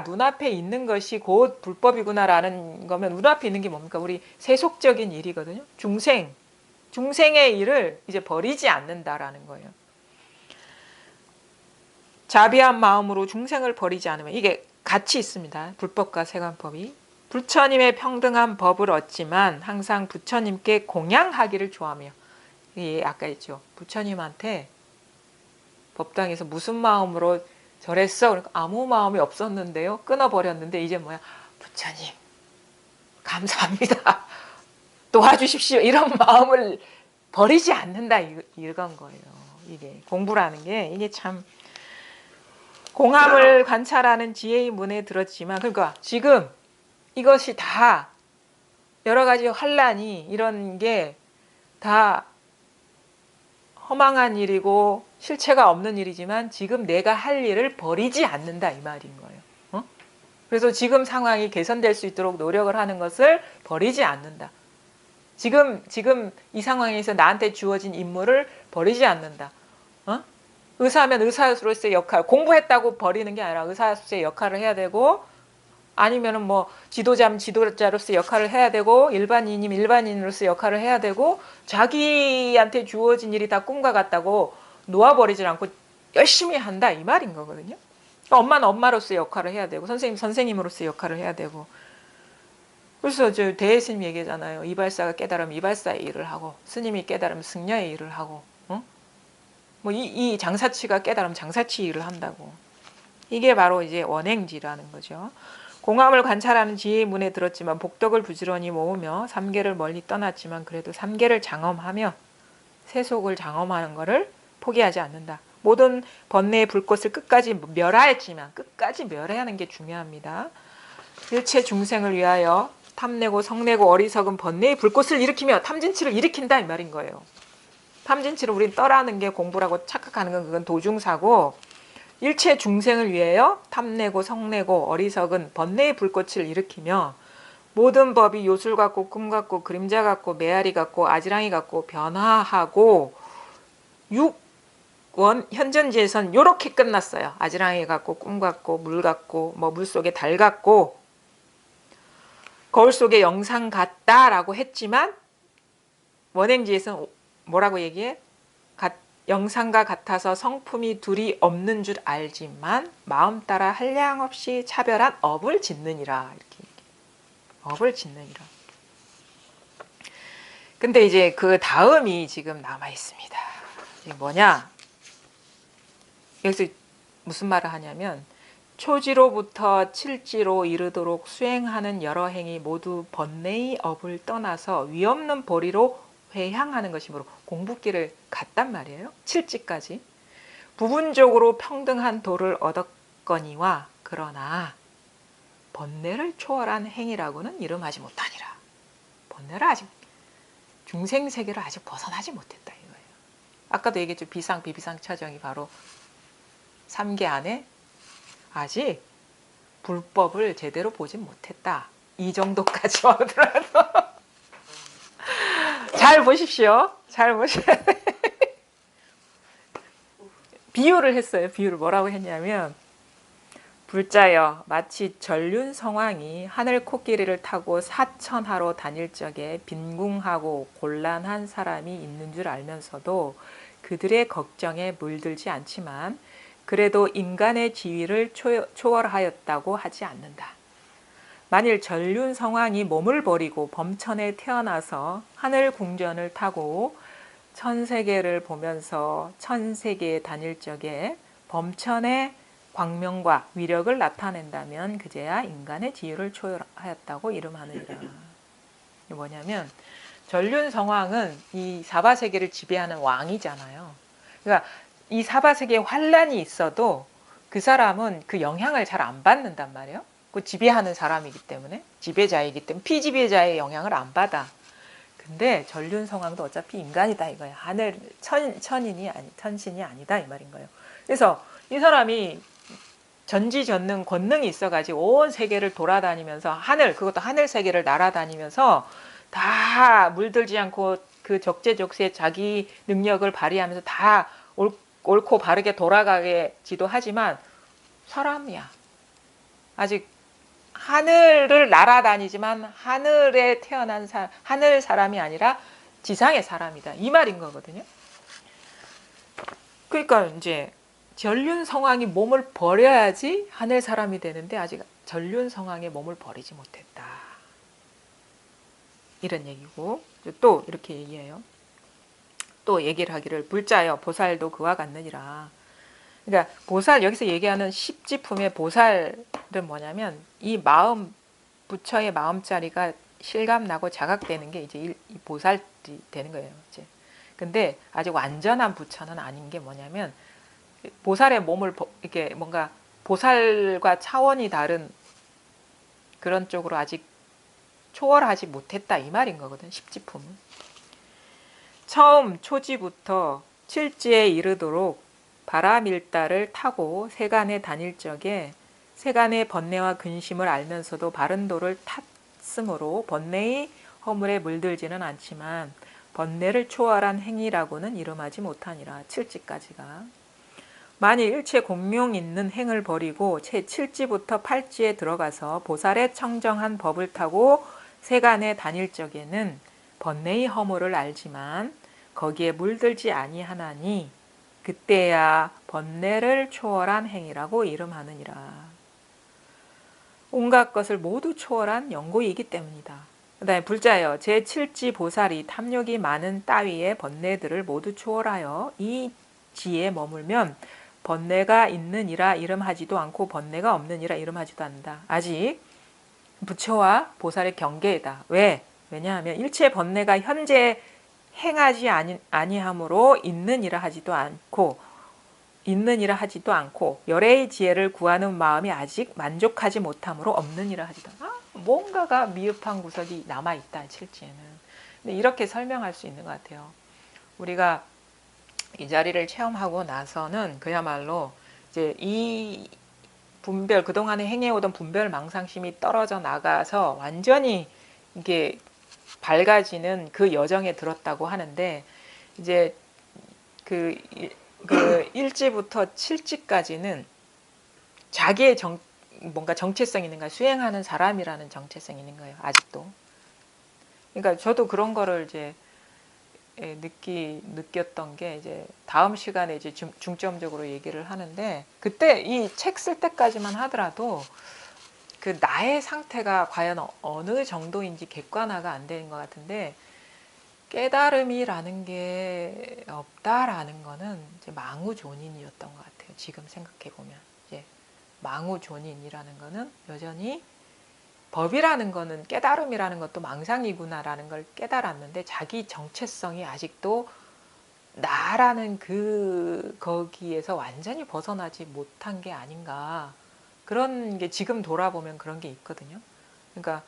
눈앞에 있는 것이 곧 불법이구나라는 거면 눈앞에 있는 게 뭡니까? 우리 세속적인 일이거든요. 중생의 일을 이제 버리지 않는다라는 거예요. 자비한 마음으로 중생을 버리지 않으면 이게 같이 있습니다. 불법과 세간법이. 부처님의 평등한 법을 얻지만 항상 부처님께 공양하기를 좋아하며. 예, 아까 했죠. 부처님한테 법당에서 무슨 마음으로 절했어? 그러니까 아무 마음이 없었는데요. 끊어버렸는데 이제 뭐야? 부처님 감사합니다. 도와주십시오. 이런 마음을 버리지 않는다 이건 거예요. 이게 공부라는 게 이게 참 공함을 관찰하는 지혜의 문에 들었지만 그러니까 지금 이것이 다 여러 가지 환란이 이런 게 다 허망한 일이고 실체가 없는 일이지만 지금 내가 할 일을 버리지 않는다 이 말인 거예요. 그래서 지금 상황이 개선될 수 있도록 노력을 하는 것을 버리지 않는다. 지금 이 상황에서 나한테 주어진 임무를 버리지 않는다. 의사하면 의사로서의 역할, 공부했다고 버리는 게 아니라 의사로서의 역할을 해야 되고 아니면은 뭐 지도자면 지도자로서의 역할을 해야 되고 일반인이면 일반인으로서의 역할을 해야 되고 자기한테 주어진 일이 다 꿈과 같다고 놓아버리질 않고 열심히 한다 이 말인 거거든요. 그러니까 엄마는 엄마로서의 역할을 해야 되고 선생님 선생님으로서의 역할을 해야 되고 그래서 저 대스님 얘기잖아요. 이발사가 깨달으면 이발사의 일을 하고 스님이 깨달으면 승려의 일을 하고 뭐 이 장사치가 깨달으면 장사치 일을 한다고. 이게 바로 이제 원행지라는 거죠. 공함을 관찰하는 지혜의 문에 들었지만 복덕을 부지런히 모으며 삼계를 멀리 떠났지만 그래도 삼계를 장엄하며 세속을 장엄하는 것을 포기하지 않는다. 모든 번뇌의 불꽃을 끝까지 멸하였지만 끝까지 멸하는 게 중요합니다. 일체 중생을 위하여 탐내고 성내고 어리석은 번뇌의 불꽃을 일으키며 탐진치를 일으킨다 이 말인 거예요. 탐진치를 우린 떠라는 게 공부라고 착각하는 건 그건 도중사고 일체 중생을 위하여 탐내고 성내고 어리석은 번뇌의 불꽃을 일으키며 모든 법이 요술 같고 꿈 같고 그림자 같고 메아리 같고 아지랑이 같고 변화하고 육원 현전지에선 요렇게 끝났어요. 아지랑이 같고 꿈 같고 물 같고 뭐 물속에 달 같고 거울 속에 영상 같다라고 했지만 원행지에서는 뭐라고 얘기해? 영상과 같아서 성품이 둘이 없는 줄 알지만 마음 따라 한량없이 차별한 업을 짓느니라. 이렇게 업을 짓느니라. 근데 이제 그 다음이 지금 남아 있습니다. 이게 뭐냐? 여기서 무슨 말을 하냐면 초지로부터 칠지로 이르도록 수행하는 여러 행위 모두 번뇌의 업을 떠나서 위없는 보리로 회향하는 것이므로 공부길을 갔단 말이에요. 칠지까지. 부분적으로 평등한 도를 얻었거니와 그러나 번뇌를 초월한 행위라고는 이름하지 못하니라. 번뇌를 아직 중생세계를 아직 벗어나지 못했다 이거예요. 아까도 얘기했죠. 비상 비비상 처정이 바로 3계 안에 아직 불법을 제대로 보지 못했다. 이 정도까지 오더라도 잘 보십시오. 잘 보셔야 돼. 비유를 했어요. 비유를 뭐라고 했냐면 불자여 마치 전륜 성왕이 하늘 코끼리를 타고 사천하로 다닐 적에 빈궁하고 곤란한 사람이 있는 줄 알면서도 그들의 걱정에 물들지 않지만 그래도 인간의 지위를 초월하였다고 하지 않는다. 만일 전륜 성왕이 몸을 버리고 범천에 태어나서 하늘 궁전을 타고 천세계를 보면서 천세계에 다닐 적에 범천의 광명과 위력을 나타낸다면 그제야 인간의 지위를 초월하였다고 이름하느니라. 이게 뭐냐면 전륜 성왕은 이 사바세계를 지배하는 왕이잖아요. 그러니까 이 사바세계에 환란이 있어도 그 사람은 그 영향을 잘 안 받는단 말이에요. 그 지배하는 사람이기 때문에, 지배자이기 때문에 피지배자의 영향을 안 받아. 근데 전륜 성왕도 어차피 인간이다 이거야. 하늘 천신이 아니다 이 말인 거예요. 그래서 이 사람이 전지전능 권능이 있어가지고 온 세계를 돌아다니면서 그것도 하늘 세계를 날아다니면서 다 물들지 않고 그 적재적소에 자기 능력을 발휘하면서 다 옳고 바르게 돌아가게 지도하지만 사람이야. 아직 하늘을 날아다니지만 하늘에 태어난 하늘 사람이 아니라 지상의 사람이다. 이 말인 거거든요. 그러니까 이제 전륜 성왕이 몸을 버려야지 하늘 사람이 되는데 아직 전륜 성왕의 몸을 버리지 못했다. 이런 얘기고 또 이렇게 얘기해요. 또 얘기를 하기를 불자여 보살도 그와 같느니라. 그러니까 보살 여기서 얘기하는 십지품의 보살은 뭐냐면 이 마음 부처의 마음자리가 실감나고 자각되는 게 이제 이 보살이 되는 거예요. 이제 근데 아직 완전한 부처는 아닌 게 뭐냐면 보살의 몸을 이렇게 뭔가 보살과 차원이 다른 그런 쪽으로 아직 초월하지 못했다 이 말인 거거든. 십지품은 처음 초지부터 칠지에 이르도록 바라밀다를 타고 세간에 다닐 적에 세간의 번뇌와 근심을 알면서도 바른 도를 탔으므로 번뇌의 허물에 물들지는 않지만 번뇌를 초월한 행위라고는 이름하지 못하니라. 칠지까지가 만일 일체 공용 있는 행을 버리고 채 7지부터 8지에 들어가서 보살의 청정한 법을 타고 세간에 다닐 적에는 번뇌의 허물을 알지만 거기에 물들지 아니하나니 그때야 번뇌를 초월한 행위라고 이름하느니라. 온갖 것을 모두 초월한 영고이기 때문이다. 그 다음에 불자여 제7지 보살이 탐욕이 많은 따위의 번뇌들을 모두 초월하여 이 지에 머물면 번뇌가 있느니라 이름하지도 않고 번뇌가 없느니라 이름하지도 않는다. 아직 부처와 보살의 경계이다. 왜? 왜냐하면 일체 번뇌가 현재 행하지 아니하므로 있느니라 하지도 않고 열애의 지혜를 구하는 마음이 아직 만족하지 못하므로 없느니라 하지도 않다. 뭔가가 미흡한 구석이 남아있다. 칠지에는. 근데 이렇게 설명할 수 있는 것 같아요. 우리가 이 자리를 체험하고 나서는 그야말로 이제 이 분별 그동안에 행해오던 분별 망상심이 떨어져 나가서 완전히 이게 밝아지는 그 여정에 들었다고 하는데 이제 그 1지부터 7지까지는 자기의 뭔가 정체성이 있는 거야. 수행하는 사람이라는 정체성이 있는 거예요. 아직도. 그러니까 저도 그런 거를 이제 느꼈던 게 이제 다음 시간에 이제 중점적으로 얘기를 하는데 그때 이 책 쓸 때까지만 하더라도 그 나의 상태가 과연 어느 정도인지 객관화가 안 되는 것 같은데 깨달음이라는 게 없다라는 거는 이제 망우존인이었던 것 같아요. 지금 생각해 보면 이제 망우존인이라는 거는 여전히 법이라는 거는 깨달음이라는 것도 망상이구나라는 걸 깨달았는데 자기 정체성이 아직도 나라는 거기에서 완전히 벗어나지 못한 게 아닌가 그런 게 지금 돌아보면 그런 게 있거든요. 그러니까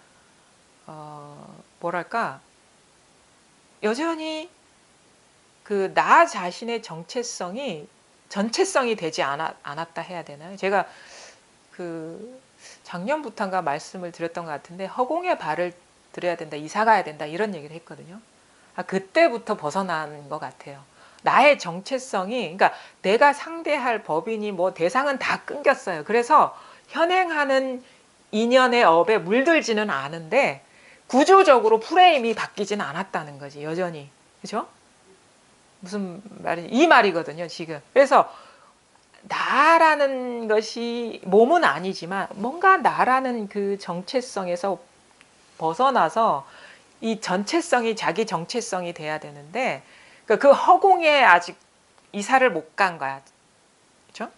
뭐랄까 여전히 그 나 자신의 정체성이 전체성이 되지 않았다 해야 되나요? 제가 그 작년부터인가 말씀을 드렸던 것 같은데 허공에 발을 들여야 된다, 이사 가야 된다 이런 얘기를 했거든요. 그때부터 벗어난 것 같아요. 나의 정체성이 그러니까 내가 상대할 법인이 뭐 대상은 다 끊겼어요. 그래서 현행하는 인연의 업에 물들지는 않은데 구조적으로 프레임이 바뀌지는 않았다는 거지, 여전히. 그죠? 무슨 말이, 이 말이거든요, 지금. 그래서 나라는 것이 몸은 아니지만 뭔가 나라는 그 정체성에서 벗어나서 이 전체성이 자기 정체성이 돼야 되는데 그 허공에 아직 이사를 못 간 거야. 그렇죠?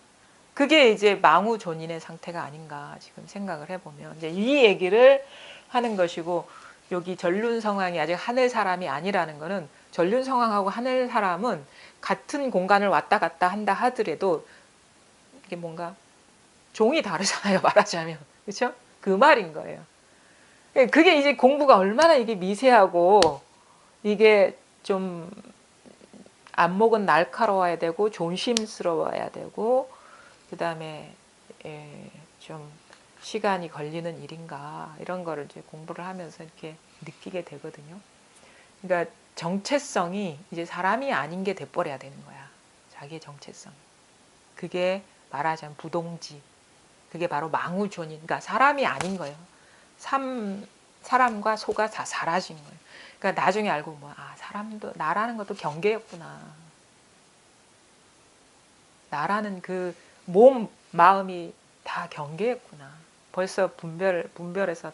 그게 이제 망우존인의 상태가 아닌가 지금 생각을 해보면 이제 이 얘기를 하는 것이고, 여기 전륜성왕이 아직 하늘 사람이 아니라는 거는, 전륜성왕하고 하늘 사람은 같은 공간을 왔다 갔다 한다 하더라도 이게 뭔가 종이 다르잖아요, 말하자면. 그렇죠? 그 말인 거예요. 그게 이제 공부가 얼마나 이게 미세하고 이게 좀 안목은 날카로워야 되고 조심스러워야 되고 그 다음에 좀 시간이 걸리는 일인가, 이런 거를 이제 공부를 하면서 이렇게 느끼게 되거든요. 그러니까 정체성이 이제 사람이 아닌 게 돼버려야 되는 거야, 자기의 정체성. 그게 말하자면 부동지, 그게 바로 망우존인, 그러니까 사람이 아닌 거예요. 사람과 소가 다 사라진 거예요. 그러니까 나중에 알고 사람도, 나라는 것도 경계였구나. 나라는 그 몸, 마음이 다 경계였구나. 벌써 분별해서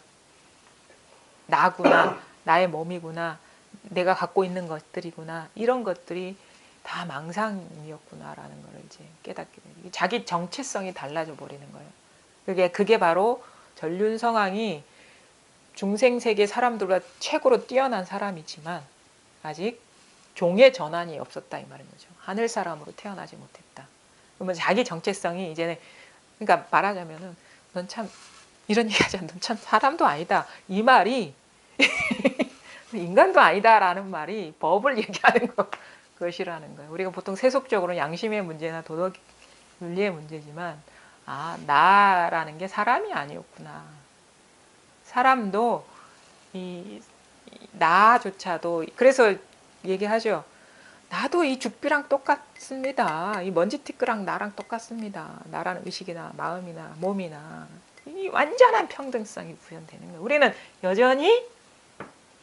나구나, 나의 몸이구나, 내가 갖고 있는 것들이구나, 이런 것들이 다 망상이었구나라는 걸 이제 깨닫게 돼요. 자기 정체성이 달라져 버리는 거예요. 그게 바로 전륜성왕이 중생세계 사람들보다 최고로 뛰어난 사람이지만 아직 종의 전환이 없었다, 이 말인 거죠. 하늘 사람으로 태어나지 못했다. 그러면 자기 정체성이 이제는, 그러니까 말하자면은 넌 참, 이런 얘기하자면 넌 참 사람도 아니다, 이 말이 인간도 아니다라는 말이 법을 얘기하는 것이라는 거예요. 우리가 보통 세속적으로 양심의 문제나 도덕 윤리의 문제지만 나라는 게 사람이 아니었구나. 사람도 나조차도, 그래서 얘기하죠. 나도 이 죽비랑 똑같습니다. 이 먼지티끌랑 나랑 똑같습니다. 나라는 의식이나 마음이나 몸이나 이 완전한 평등성이 구현되는 거예요. 우리는 여전히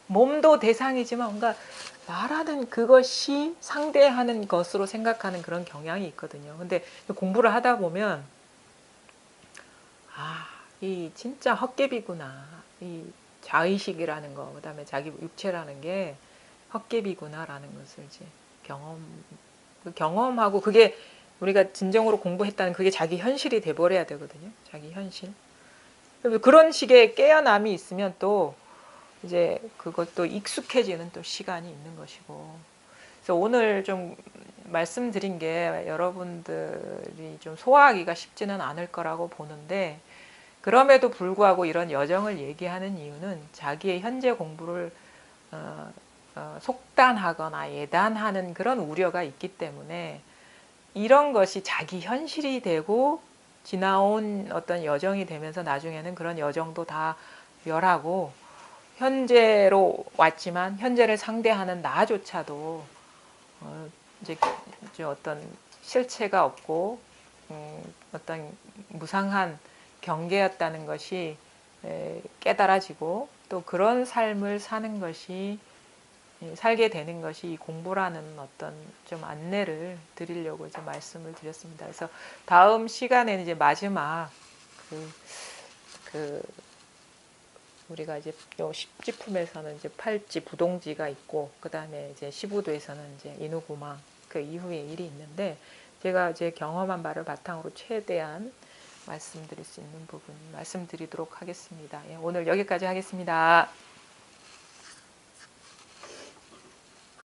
몸도 대상이지만 뭔가 나라는 그것이 상대하는 것으로 생각하는 그런 경향이 있거든요. 근데 공부를 하다 보면 이 진짜 헛개비구나. 이 자의식이라는 거, 그 다음에 자기 육체라는 게 헛개비구나라는 것을 이제 경험하고, 그게 우리가 진정으로 공부했다는 그게 자기 현실이 돼버려야 되거든요. 자기 현실. 그런 식의 깨어남이 있으면 또 이제 그것도 익숙해지는 또 시간이 있는 것이고. 그래서 오늘 좀 말씀드린 게 여러분들이 좀 소화하기가 쉽지는 않을 거라고 보는데, 그럼에도 불구하고 이런 여정을 얘기하는 이유는 자기의 현재 공부를 속단하거나 예단하는 그런 우려가 있기 때문에, 이런 것이 자기 현실이 되고 지나온 어떤 여정이 되면서 나중에는 그런 여정도 다 멸하고, 현재로 왔지만 현재를 상대하는 나조차도 이제 어떤 실체가 없고 어떤 무상한 경계였다는 것이 깨달아지고, 또 그런 삶을 사는 것이, 살게 되는 것이 이 공부라는 어떤 좀 안내를 드리려고 이제 말씀을 드렸습니다. 그래서 다음 시간에는 이제 마지막 우리가 이제 요 십지품에서는 이제 팔지 부동지가 있고, 그 다음에 이제 시부도에서는 이제 인후구망, 그 이후에 일이 있는데, 제가 이제 경험한 바를 바탕으로 최대한 말씀드릴 수 있는 부분 말씀드리도록 하겠습니다. 오늘 여기까지 하겠습니다.